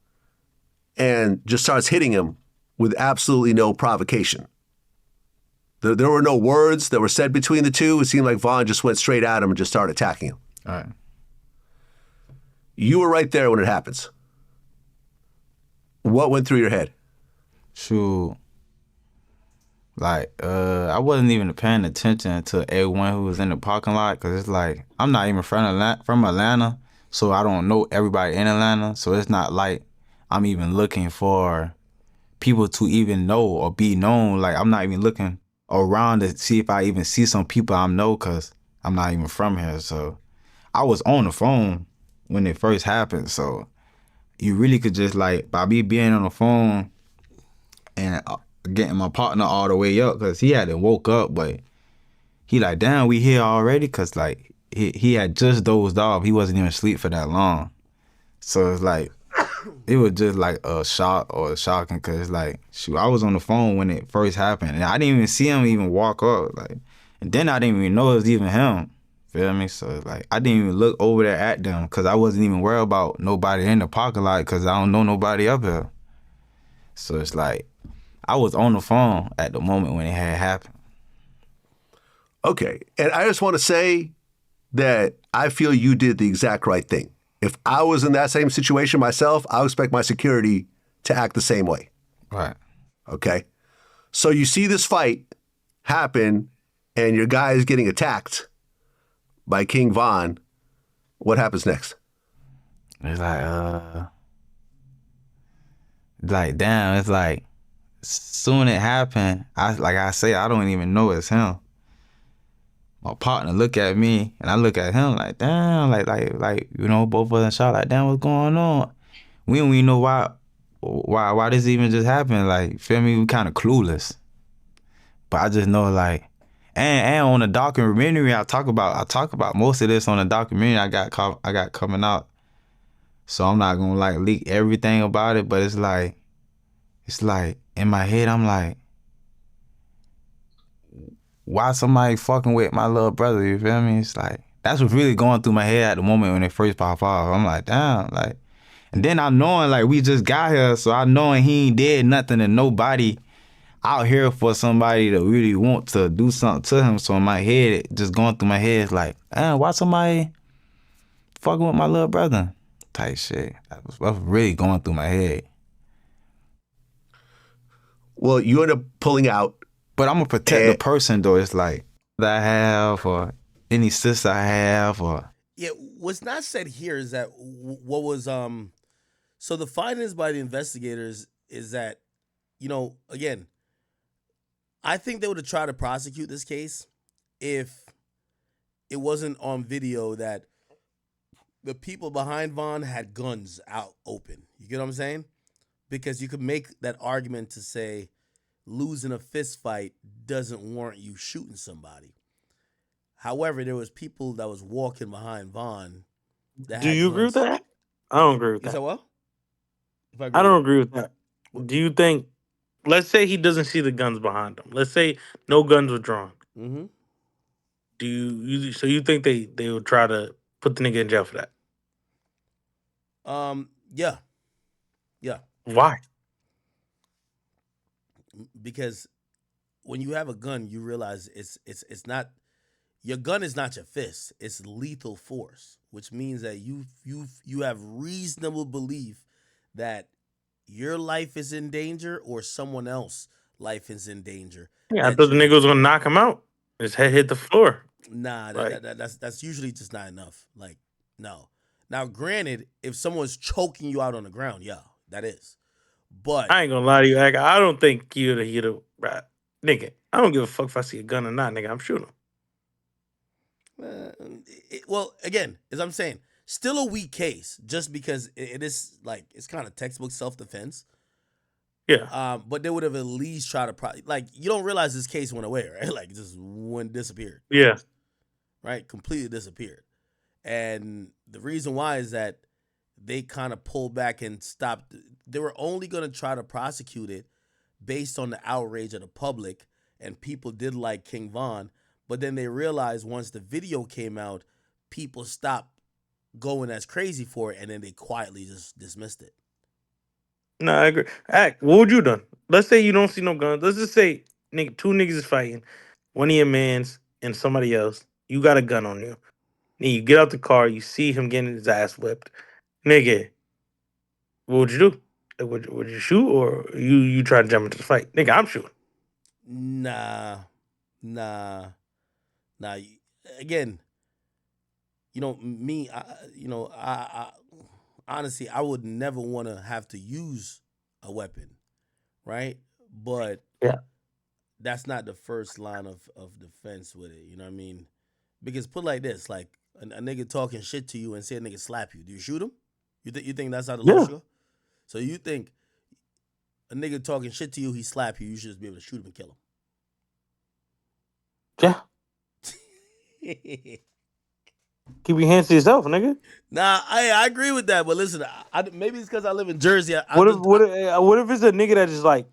[SPEAKER 6] and just starts hitting him with absolutely no provocation. There were no words that were said between the two. It seemed like Vaughn just went straight at him and just started attacking him.
[SPEAKER 5] All right.
[SPEAKER 6] You were right there when it happens. What went through your head?
[SPEAKER 5] Shoot. Like, I wasn't even paying attention to everyone who was in the parking lot, because it's like, I'm not even from Atlanta, so I don't know everybody in Atlanta, so it's not like I'm even looking for people to even know or be known. Like, I'm not even looking around to see if I even see some people I know, because I'm not even from here. So I was on the phone when it first happened, so you really could just, like, by me being on the phone and getting my partner all the way up, because he hadn't woke up, but he like, damn, we here already? Because, like, he had just dozed off. He wasn't even asleep for that long. So it's like, it was just like a shock or shocking, because it's like, shoot, I was on the phone when it first happened, and I didn't even see him even walk up. Like, and then I didn't even know it was even him. Feel me? So it's like, I didn't even look over there at them, because I wasn't even worried about nobody in the parking lot, because I don't know nobody up here. So it's like, I was on the phone at the moment when it had happened.
[SPEAKER 6] Okay. And I just want to say that I feel you did the exact right thing. If I was in that same situation myself, I would expect my security to act the same way.
[SPEAKER 5] Right.
[SPEAKER 6] Okay. So you see this fight happen and your guy is getting attacked by King Von. What happens next?
[SPEAKER 5] It's like, damn, it's like, soon it happened, I say, I don't even know it's him. My partner look at me, and I look at him like, damn, like you know, both of us shot like, damn, what's going on? We don't even know why this even just happened. Like, feel me? We kind of clueless. But I just know, like, and on the documentary, I talk about most of this on the documentary I got coming out. So I'm not gonna like leak everything about it, but it's like in my head, I'm like, why somebody fucking with my little brother? You feel me? It's like, that's what's really going through my head at the moment when it first pop off. I'm like, damn, like, and then I'm knowing, like, we just got here, so I knowing he ain't did nothing to nobody out here for somebody to really want to do something to him. So in my head, just going through my head, it's like, damn, why somebody fucking with my little brother? Type shit. That was really going through my head.
[SPEAKER 6] Well, you end up pulling out.
[SPEAKER 5] But I'm gonna protect the person, though. It's like that I have, or any sister I have, or
[SPEAKER 1] Yeah, what's not said here is that what was so the findings by the investigators is that, you know, again, I think they would have tried to prosecute this case if it wasn't on video that the people behind Vaughn had guns out open. You get what I'm saying? Because you could make that argument to say losing a fist fight doesn't warrant you shooting somebody. However, there was people that was walking behind Vaughn that
[SPEAKER 4] Do
[SPEAKER 1] had
[SPEAKER 4] you agree with
[SPEAKER 1] guns.
[SPEAKER 4] that? I don't agree with
[SPEAKER 1] You
[SPEAKER 4] that.
[SPEAKER 1] said what? If I
[SPEAKER 4] I don't
[SPEAKER 1] with
[SPEAKER 4] agree with that. Do you think? Let's say he doesn't see the guns behind him. Let's say no guns were drawn.
[SPEAKER 1] Mm-hmm.
[SPEAKER 4] Do so you think they would try to put the nigga in jail for that?
[SPEAKER 1] Yeah. Yeah.
[SPEAKER 4] Why?
[SPEAKER 1] Because when you have a gun, you realize it's not your gun is not your fist. It's lethal force, which means that you have reasonable belief that your life is in danger or someone else's life is in danger.
[SPEAKER 4] Yeah, I thought the nigga was gonna knock him out. His head hit the floor.
[SPEAKER 1] Nah,
[SPEAKER 4] Like,
[SPEAKER 1] that's usually just not enough. Like, no. Now, granted, if someone's choking you out on the ground, yeah, that is. But
[SPEAKER 4] I ain't gonna lie to you, Ak, I don't think he'd have, nigga. I don't give a fuck if I see a gun or not, nigga. I'm shooting him.
[SPEAKER 1] well, again, as I'm saying, still a weak case, just because it is like it's kind of textbook self-defense.
[SPEAKER 4] Yeah.
[SPEAKER 1] But they would have at least tried to like you don't realize this case went away, right? Like it just disappeared.
[SPEAKER 4] Yeah.
[SPEAKER 1] Right? Completely disappeared. And the reason why is that they kind of pulled back and stopped. They were only going to try to prosecute it based on the outrage of the public, and people did like King Von, but then they realized once the video came out, people stopped going as crazy for it, and then they quietly just dismissed it.
[SPEAKER 4] No, I agree. Act, what would you done? Let's say you don't see no guns. Let's just say nigga, two niggas is fighting, one of your mans and somebody else. You got a gun on you. Then you get out the car, you see him getting his ass whipped. Nigga, what would you do? Would you shoot or you try to jump into the fight? Nigga, I'm shooting.
[SPEAKER 1] Nah, nah. Again, me. I honestly, I would never want to have to use a weapon, right? But
[SPEAKER 4] Yeah.
[SPEAKER 1] that's not the first line of defense with it. You know what I mean? Because put like this, like a nigga talking shit to you and say a nigga slap you. Do you shoot him? You think that's how the law
[SPEAKER 4] Yeah.
[SPEAKER 1] should go? So you think a nigga talking shit to you, he slap you, you should just be able to shoot him and kill
[SPEAKER 4] Yeah.
[SPEAKER 1] him.
[SPEAKER 4] Keep your hands to yourself, nigga.
[SPEAKER 1] Nah, I agree with that, but listen, maybe it's because I live in Jersey.
[SPEAKER 4] What if it's a nigga that just like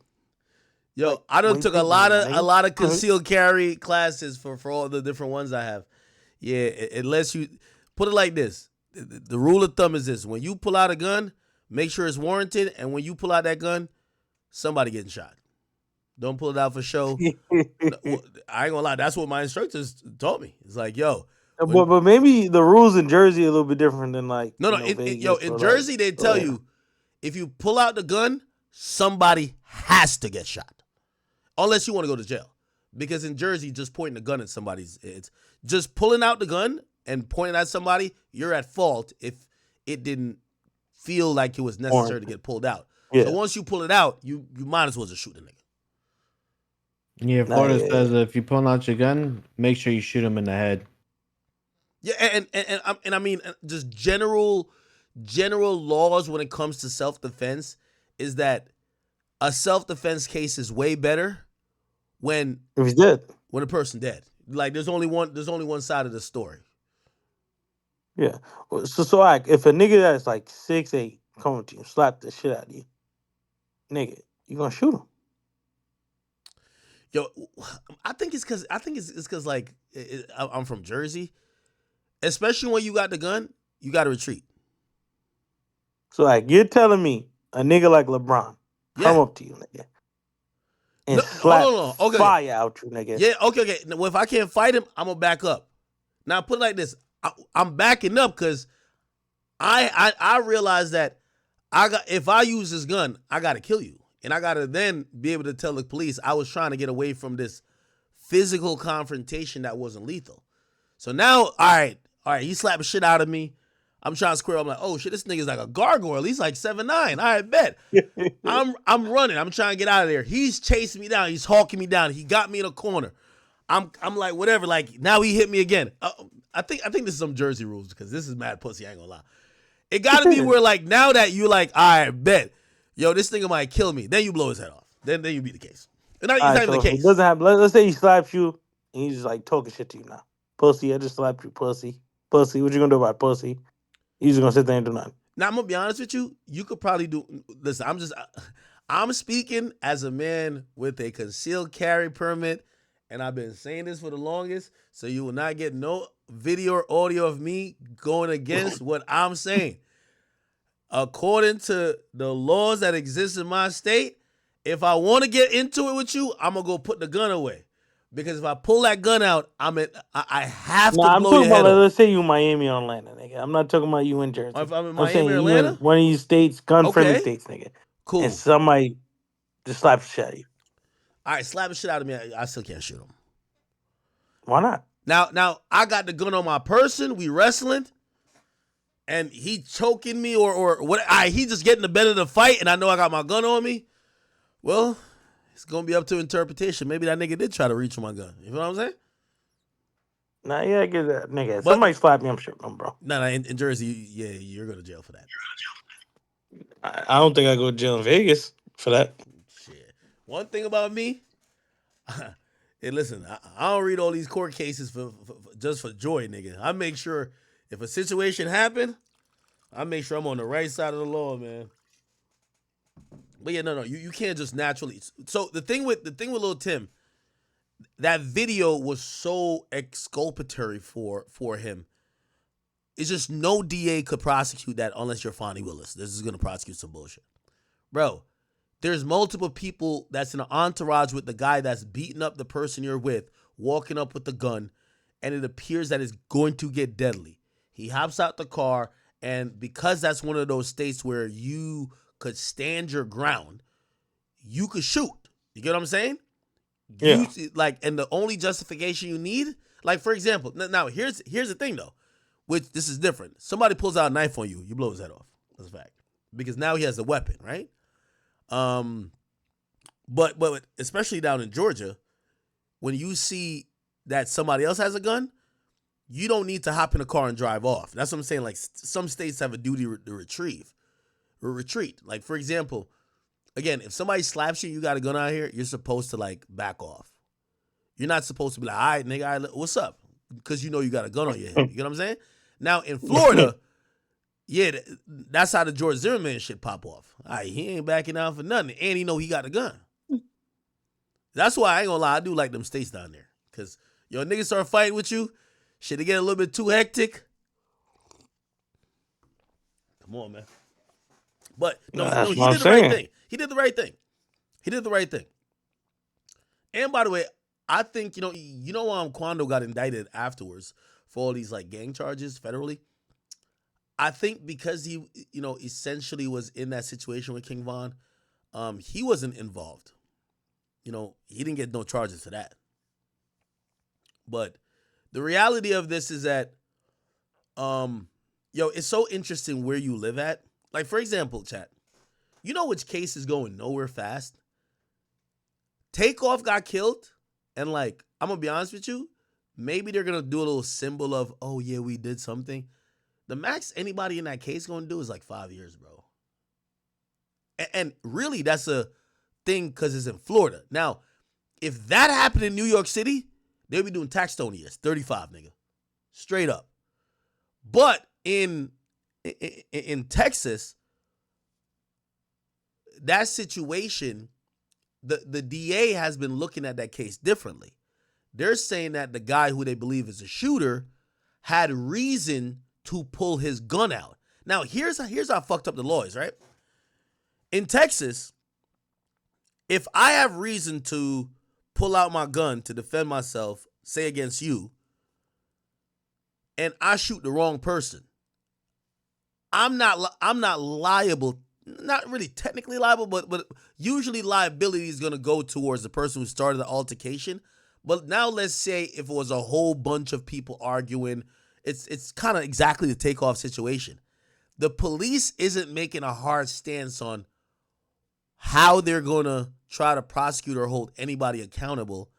[SPEAKER 1] I done
[SPEAKER 4] wink,
[SPEAKER 1] took a
[SPEAKER 4] wink,
[SPEAKER 1] lot
[SPEAKER 4] nigga?
[SPEAKER 1] of concealed carry classes for all the different ones I have. Yeah, it lets you put it like this. The rule of thumb is this: when you pull out a gun, make sure it's warranted, and when you pull out that gun, somebody getting shot. Don't pull it out for show. I ain't gonna lie, that's what my instructors taught me. It's like, yo.
[SPEAKER 4] But maybe the rules in Jersey are a little bit different than like
[SPEAKER 1] In Jersey they tell you if you pull out the gun, somebody has to get shot, unless you want to go to jail. Because in Jersey, just pointing the gun at somebody's, it's just pulling out the gun and pointing at somebody. You're at fault if it didn't feel like it was necessary to get pulled out.
[SPEAKER 4] Yeah.
[SPEAKER 1] So once you pull it out, you might as well just shoot the nigga.
[SPEAKER 10] Yeah, Florida says if you pull out your gun, make sure you shoot him in the head.
[SPEAKER 1] Yeah, and I mean just general laws when it comes to self-defense is that a self-defense case is way better when
[SPEAKER 4] if he's dead.
[SPEAKER 1] When a person dead. Like there's only one side of the story.
[SPEAKER 4] Yeah. So like if a nigga that's like 6'8" coming to you, slap the shit out of you, nigga, you gonna shoot him?
[SPEAKER 1] Yo, I think it's because like I'm from Jersey. Especially when you got the gun, you got to retreat.
[SPEAKER 4] So like you're telling me a nigga like LeBron come up to you, nigga, and slap fire out you, nigga.
[SPEAKER 1] Yeah, okay. Well, if I can't fight him, I'm gonna back up. Now put it like this: I'm backing up because I realize that if I use this gun, I gotta kill you, and I gotta then be able to tell the police I was trying to get away from this physical confrontation that wasn't lethal. So now, all right, he slapped shit out of me. I'm trying to square up. I'm like, oh shit, this nigga's like a gargoyle. He's like 7'9". All right, bet. I'm running. I'm trying to get out of there. He's chasing me down. He's hawking me down. He got me in a corner. I'm like, whatever. Like now he hit me again. I think this is some Jersey rules because this is mad pussy. I ain't gonna lie. It got to be where like now that you like, all right, bet. Yo, this nigga might kill me. Then you blow his head off. Then you beat the case. It's not even the case.
[SPEAKER 4] It doesn't happen. Let's say he slaps you and he's just like talking shit to you now. Pussy, I just slapped you, pussy. Pussy, what you gonna do about pussy? You just gonna sit there and do nothing.
[SPEAKER 1] Now I'm gonna be honest with you. You could probably do. Listen, I'm speaking as a man with a concealed carry permit, and I've been saying this for the longest. So you will not get no video or audio of me going against what I'm saying. According to the laws that exist in my state, if I want to get into it with you, I'm gonna go put the gun away. Because if I pull that gun out, I have to blow your head off.
[SPEAKER 4] Let's say you in Miami or Atlanta, nigga. I'm not talking about you in Jersey.
[SPEAKER 1] If I'm in Miami or
[SPEAKER 4] you
[SPEAKER 1] Atlanta?
[SPEAKER 4] in one of these states, gun-friendly states, nigga.
[SPEAKER 1] Cool.
[SPEAKER 4] And somebody just slaps the shit out of you.
[SPEAKER 1] All right, slap the shit out of me. I still can't shoot him.
[SPEAKER 4] Why not?
[SPEAKER 1] Now I got the gun on my person. We wrestling, and he choking me or what? He just getting the better of the fight, and I know I got my gun on me. Well, it's gonna be up to interpretation. Maybe that nigga did try to reach for my gun. You know what I'm saying?
[SPEAKER 4] Nah, yeah, I get that, nigga. If somebody slap me, I'm shooting them, bro.
[SPEAKER 1] Nah, in Jersey, yeah, you're going to jail for that.
[SPEAKER 4] I don't think I go to jail in Vegas for that.
[SPEAKER 1] Shit. One thing about me, hey, listen, I don't read all these court cases for just for joy, nigga. I make sure if a situation happen, I make sure I'm on the right side of the law, man. But yeah, no, you can't just naturally. So the thing with Lil Tim, that video was so exculpatory for him. It's just no DA could prosecute that unless you're Fonnie Willis. This is gonna prosecute some bullshit, bro. There's multiple people that's in an entourage with the guy that's beating up the person you're with, walking up with the gun, and it appears that it's going to get deadly. He hops out the car, and because that's one of those states where you could stand your ground, you could shoot. You get what I'm saying?
[SPEAKER 4] Yeah.
[SPEAKER 1] And the only justification you need, like for example, now here's the thing though, which this is different. Somebody pulls out a knife on you, you blow his head off. That's a fact. Because now he has a weapon, right? But especially down in Georgia, when you see that somebody else has a gun, you don't need to hop in a car and drive off. That's what I'm saying. Like some states have a duty to retreat. Like for example, again, if somebody slaps you, you got a gun out here, you're supposed to like back off. You're not supposed to be like, all right, nigga, all right, what's up? Because you know you got a gun on your head. You know what I'm saying? Now in Florida, yeah, that's how the George Zimmerman shit pop off. All right, he ain't backing down for nothing, and he know he got a gun. That's why I ain't gonna lie, I do like them states down there. Because, niggas start fighting with you, shit, it get a little bit too hectic. Come on, man. But, no, he did the right thing. He did the right thing. And by the way, I think, Quando got indicted afterwards for all these, like, gang charges federally. I think because he, essentially was in that situation with King Von, he wasn't involved. He didn't get no charges for that. But the reality of this is that, it's so interesting where you live at. Like, for example, chat, you know which case is going nowhere fast? Takeoff got killed, and, like, I'm going to be honest with you, maybe they're going to do a little symbol of, oh, yeah, we did something. The max anybody in that case going to do is, like, 5 years, bro. And really, that's a thing because it's in Florida. Now, if that happened in New York City, they'll be doing taxstone years, 35, nigga. Straight up. But in Texas, that situation, the DA has been looking at that case differently. They're saying that the guy who they believe is a shooter had reason to pull his gun out. Now, here's how fucked up the law is, right? In Texas, if I have reason to pull out my gun to defend myself, say against you, and I shoot the wrong person, I'm not liable, not really technically liable, but usually liability is going to go towards the person who started the altercation. But now let's say if it was a whole bunch of people arguing, it's kind of exactly the Takeoff situation. The police isn't making a hard stance on how they're going to try to prosecute or hold anybody accountable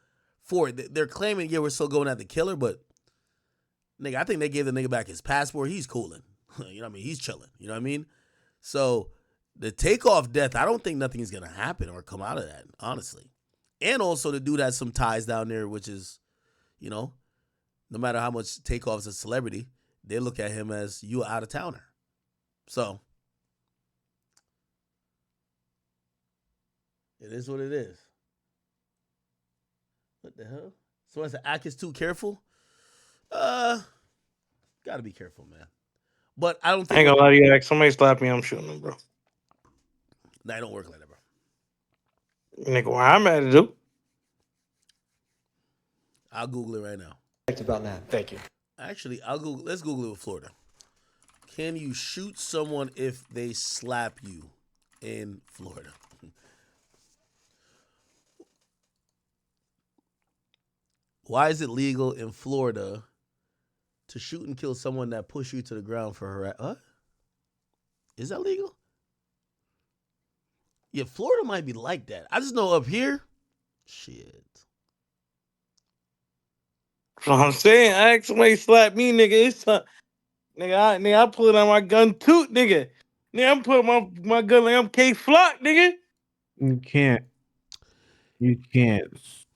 [SPEAKER 1] for it. They're claiming, yeah, we're still going at the killer, but nigga, I think they gave the nigga back his passport. He's cooling. You know what I mean? He's chilling. You know what I mean? So the Takeoff death, I don't think nothing is going to happen or come out of that, honestly. And also the dude has some ties down there, which is, no matter how much Takeoff's a celebrity, they look at him as you out of towner. So it is what it is. What the hell? Someone said Ak is too careful. Gotta be careful, man. But I don't think
[SPEAKER 4] I ain't gonna lie to you, Ak. Somebody slap me, I'm shooting them, bro.
[SPEAKER 1] Nah, it don't work like that, bro.
[SPEAKER 4] Nigga, where I'm at it, dude.
[SPEAKER 1] I'll Google it right now.
[SPEAKER 11] About that. Thank you.
[SPEAKER 1] Actually, let's Google it with Florida. Can you shoot someone if they slap you in Florida? Why is it legal in Florida to shoot and kill someone that pushed you to the ground for harassment? What? Is that legal? Yeah, Florida might be like that. I just know up here, shit.
[SPEAKER 4] So I'm saying, Ak, somebody slap me, nigga. It's nigga, I pull it on my gun too, nigga. Nigga, I'm putting my gun like I'm K-Flock, nigga.
[SPEAKER 10] You can't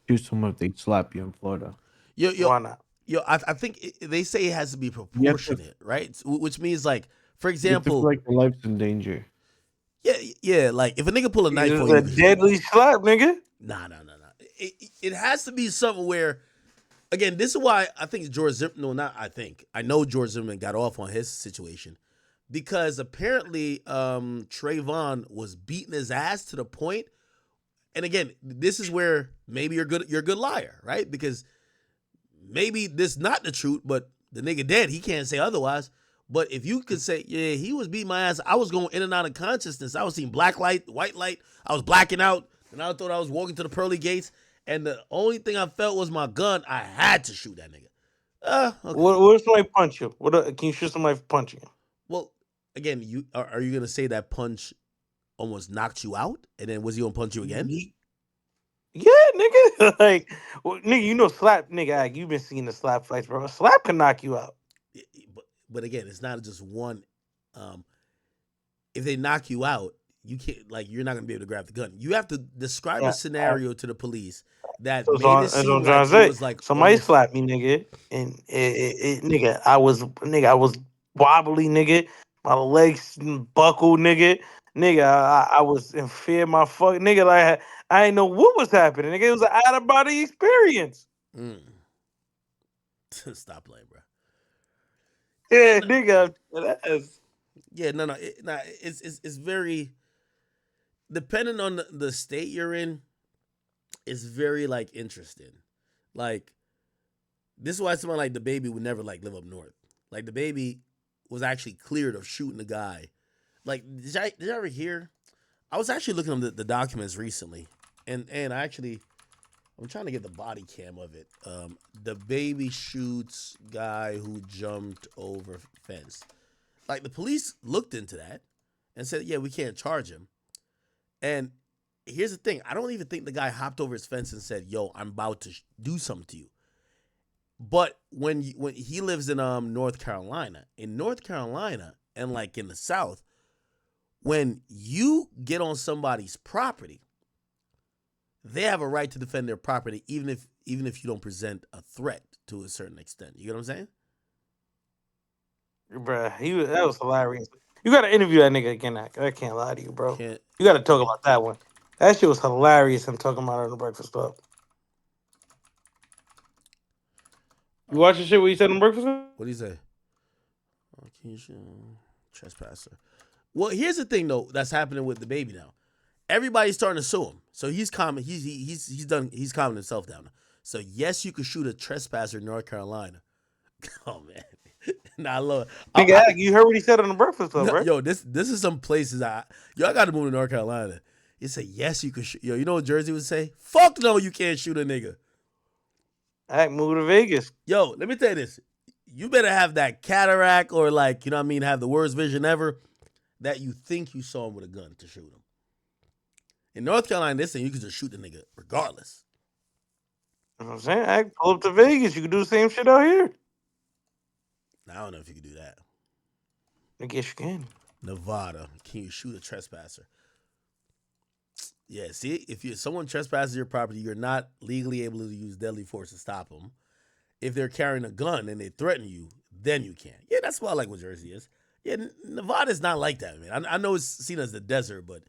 [SPEAKER 10] shoot someone if they slap you in Florida.
[SPEAKER 4] Why not?
[SPEAKER 1] I think they say it has to be proportionate, right? Which means, like, for example,
[SPEAKER 10] like your life's in danger.
[SPEAKER 1] Yeah. Like if a nigga pull a knife on you,
[SPEAKER 4] it's a deadly slap, nigga.
[SPEAKER 1] Nah. It has to be something where, again, this is why I think George Zimmerman. No, not I think. I know George Zimmerman got off on his situation because apparently Trayvon was beating his ass to the point. And again, this is where maybe you're a good liar, right? Because maybe this not the truth, but the nigga dead. He can't say otherwise. But if you could say, yeah, he was beating my ass. I was going in and out of consciousness. I was seeing black light, white light. I was blacking out. And I thought I was walking to the pearly gates. And the only thing I felt was my gun. I had to shoot that nigga. Okay.
[SPEAKER 4] What if somebody punch you? Can you shoot somebody for punching you?
[SPEAKER 1] Well, again, are you gonna say that punch almost knocked you out, and then was he gonna punch you again?
[SPEAKER 4] Yeah, nigga. Like, nigga, you know, slap, nigga. You've been seeing the slap fights, bro. A slap can knock you out.
[SPEAKER 1] But again, it's not just one. If they knock you out, you can't, like, you're not gonna be able to grab the gun. You have to describe a scenario to the police that made it seem like it was like
[SPEAKER 4] somebody
[SPEAKER 1] almost,
[SPEAKER 4] slapped me, nigga, and nigga, I was wobbly, nigga. My legs buckled, nigga. Nigga, I was in fear. My fuck, nigga, like I didn't know what was happening. Nigga, it was an out of body experience.
[SPEAKER 1] Stop playing, bro.
[SPEAKER 4] Yeah, nigga.
[SPEAKER 1] Yeah, no, it's very depending on the state you're in. It's very like interesting. Like this is why someone like DaBaby would never like live up north. Like DaBaby was actually cleared of shooting the guy. Like did you ever hear? I was actually looking at the documents recently, and actually I'm trying to get the body cam of it. DaBaby shoots guy who jumped over fence. Like the police looked into that and said, yeah, we can't charge him. And here's the thing. I don't even think the guy hopped over his fence and said, yo, I'm about to do something to you. But when he lives in North Carolina, and like in the South, when you get on somebody's property, they have a right to defend their property, even if you don't present a threat to a certain extent. You get what I'm saying?
[SPEAKER 4] Bruh, that was hilarious. You gotta interview that nigga again. I can't lie to you, bro. You gotta talk about that one. That shit was hilarious. I'm talking about it on the Breakfast Club. You watch the shit what he said on Breakfast Club?
[SPEAKER 1] What do you say? Trespasser. Well, here's the thing though that's happening with DaBaby now. Everybody's starting to sue him, so he's calming. He's calming himself down. So yes, you could shoot a trespasser in North Carolina. Oh man, nah, I love it.
[SPEAKER 4] Nigga, you heard what he said on the Breakfast Club, right?
[SPEAKER 1] Yo, this is some places I got to move to North Carolina. He said yes, you could shoot. Yo, you know what Jersey would say? Fuck no, you can't shoot a nigga.
[SPEAKER 4] Move to Vegas.
[SPEAKER 1] Yo, let me tell you this. You better have that cataract or like, you know what I mean, have the worst vision ever that you think you saw him with a gun to shoot him. In North Carolina, this thing, you can just shoot the nigga regardless.
[SPEAKER 4] You know what I'm saying? Pull up to Vegas. You can do the same shit out here.
[SPEAKER 1] I don't know if you can do that.
[SPEAKER 4] I guess you can.
[SPEAKER 1] Nevada, can you shoot a trespasser? Yeah, see, if someone trespasses your property, you're not legally able to use deadly force to stop them. If they're carrying a gun and they threaten you, then you can. Yeah, that's why I like what Jersey is. Yeah, Nevada's not like that, man. I know it's seen as the desert, but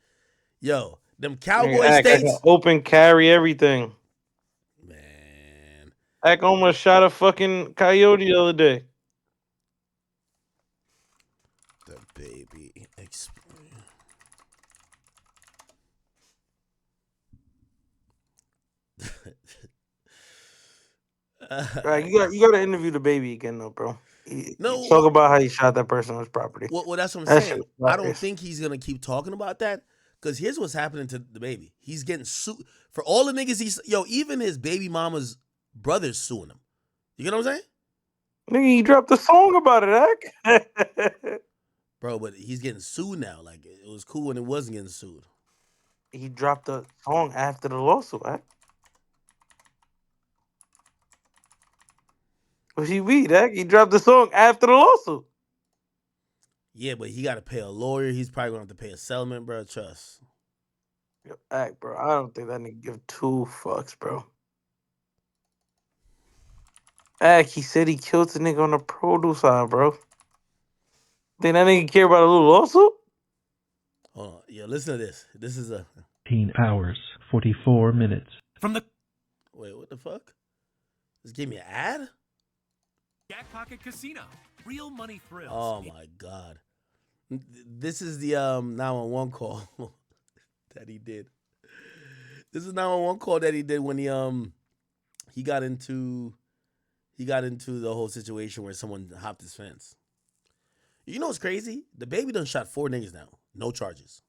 [SPEAKER 1] yo, them cowboy states,
[SPEAKER 4] open carry everything.
[SPEAKER 1] Man,
[SPEAKER 4] I almost shot a fucking coyote the other day.
[SPEAKER 1] DaBaby experience.
[SPEAKER 4] Right, you got to interview DaBaby again, though, bro. Talk about how he shot that person on his property.
[SPEAKER 1] Well, that's what I'm saying. I don't think he's gonna keep talking about that because here's what's happening to DaBaby. He's getting sued for all the niggas. Even his baby mama's brother's suing him. You get what I'm saying?
[SPEAKER 4] Nigga, he dropped a song about it, Ak.
[SPEAKER 1] Bro, but he's getting sued now. Like it was cool when it wasn't getting sued.
[SPEAKER 4] He dropped the song after the lawsuit, Ak. What he beat, Ak? He dropped the song after the lawsuit.
[SPEAKER 1] Yeah, but he got to pay a lawyer. He's probably going to have to pay a settlement, bro. Trust.
[SPEAKER 4] Yo, Ak, bro. I don't think that nigga give 2 fucks, bro. Ak, he said he killed the nigga on the produce side, bro. Think that nigga care about a little lawsuit?
[SPEAKER 1] Hold on. Yeah, listen to this. This is a
[SPEAKER 11] 18 hours, 44 minutes.
[SPEAKER 1] From the... Wait, what the fuck? This gave me an ad?
[SPEAKER 11] Jackpocket Casino. Real money thrills.
[SPEAKER 1] Oh my God. This is the 911 call that he did. This is 911 call that he did when he got into the whole situation where someone hopped his fence. You know what's crazy? DaBaby done shot 4 niggas now. No charges.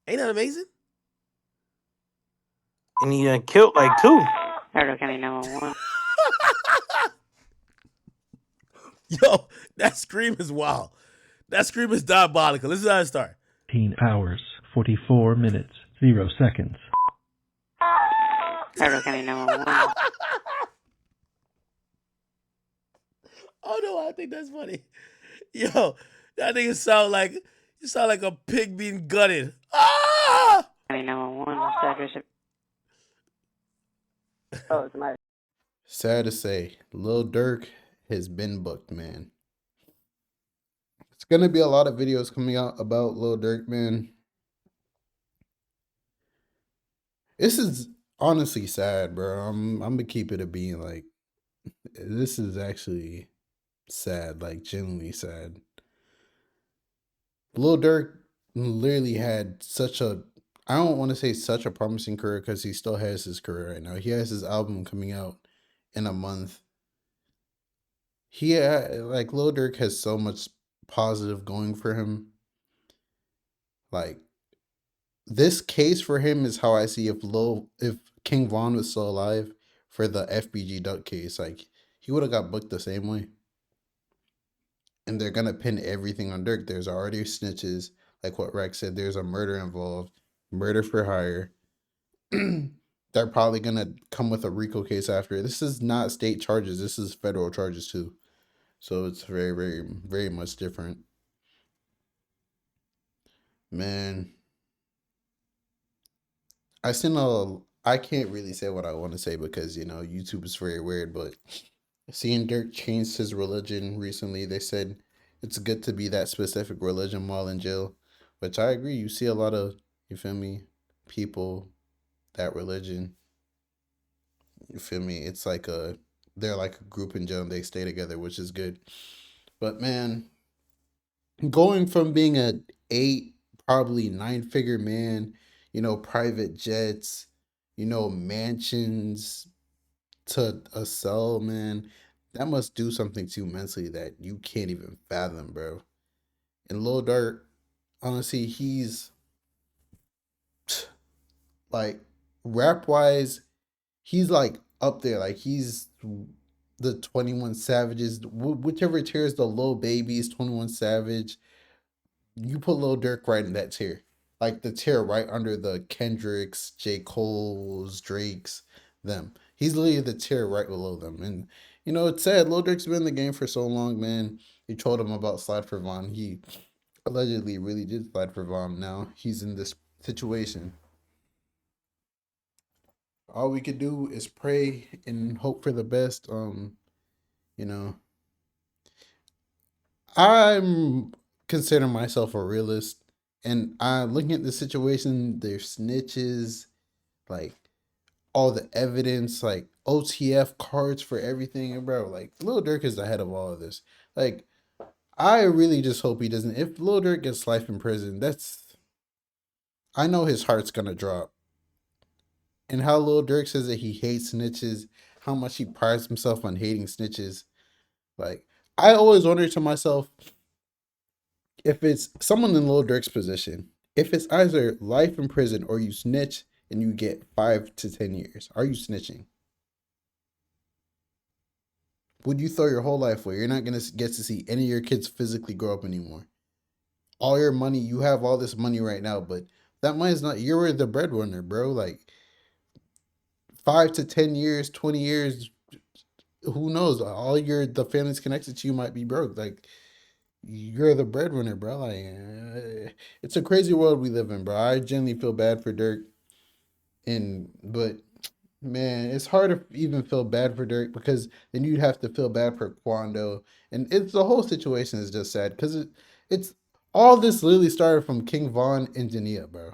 [SPEAKER 1] Ain't that amazing?
[SPEAKER 4] And he killed like 2.
[SPEAKER 12] Stardo County 911.
[SPEAKER 1] Yo, that scream is wild. That scream is diabolical. Listen how it start.
[SPEAKER 13] 18 hours, 44 minutes, 0 seconds.
[SPEAKER 12] Stardo County 911.
[SPEAKER 1] Oh no, I think that's funny. Yo, that nigga sound like a pig being gutted. Ah!
[SPEAKER 12] County 911. Oh, it's my.
[SPEAKER 14] Sad to say, Lil Durk has been booked, man. It's gonna be a lot of videos coming out about Lil Durk, man. This is honestly sad, bro. I'm gonna keep it a being. Like, this is actually sad, like genuinely sad. Lil Durk literally had such a, I don't want to say such a promising career because he still has his career right now. He has his album coming out in a month. Like Lil Durk has so much positive going for him. Like, this case for him is how I see if King Von was still alive for the FBG Duck case. Like, he would have got booked the same way. And they're gonna pin everything on Durk. There's already snitches, like what Rex said. There's a murder involved, murder for hire. They're probably gonna come with a RICO case after. This is not state charges. This is federal charges too. So it's very, very, very much different. Man, I can't really say what I want to say because, YouTube is very weird, but seeing Dirk change his religion recently, they said it's good to be that specific religion while in jail, which I agree. You see a lot of, you feel me, people, that religion, you feel me? It's like they're like a group in jail and they stay together, which is good. But man, going from being a 8, probably 9-figure man, private jets, mansions, to a cell, man, that must do something to you mentally that you can't even fathom, bro. And Lil Durk, honestly, he's like, rap wise, he's like up there. Like, he's the 21 Savages, whichever tier is the Lil Babies, 21 Savage. You put Lil Durk right in that tier. Like, the tier right under the Kendricks, J. Cole's, Drake's, them. He's literally the tier right below them. And, it's sad. Lil Durk's been in the game for so long, man. You told him about Slide for Von. He allegedly really did slide for Von. Now he's in this situation. All we could do is pray and hope for the best. I'm considering myself a realist, and I'm looking at the situation. There's snitches, like all the evidence, like OTF cards for everything, and bro, like Lil Durk is the head of all of this. Like, I really just hope he doesn't. If Lil Durk gets life in prison, I know his heart's gonna drop. And how Lil Durk says that he hates snitches, how much he prides himself on hating snitches. Like, I always wonder to myself, if it's someone in Lil Durk's position, if it's either life in prison or you snitch and you get 5 to 10 years, are you snitching? Would you throw your whole life away? You're not going to get to see any of your kids physically grow up anymore. All your money, you have all this money right now, but that money's not, you're the breadwinner, bro. Like, 5 to 10 years, 20 years, who knows? The family's connected to you might be broke. Like, you're the breadwinner, bro. Like, it's a crazy world we live in, bro. I genuinely feel bad for Durk. But man, it's hard to even feel bad for Durk because then you'd have to feel bad for Quando. And the whole situation is just sad because it's all this literally started from King Von and Jania, bro.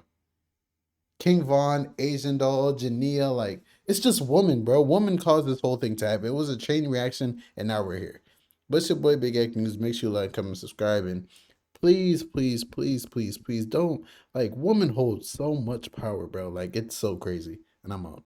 [SPEAKER 14] King Von, Asian Doll, Jania, like, It's just woman, bro. Woman caused this whole thing to happen. It was a chain reaction, and now we're here. But it's your boy Big X News. Make sure you like, comment, subscribe, and please, please, please, please, please don't, like, woman holds so much power, bro. Like, it's so crazy. And I'm out.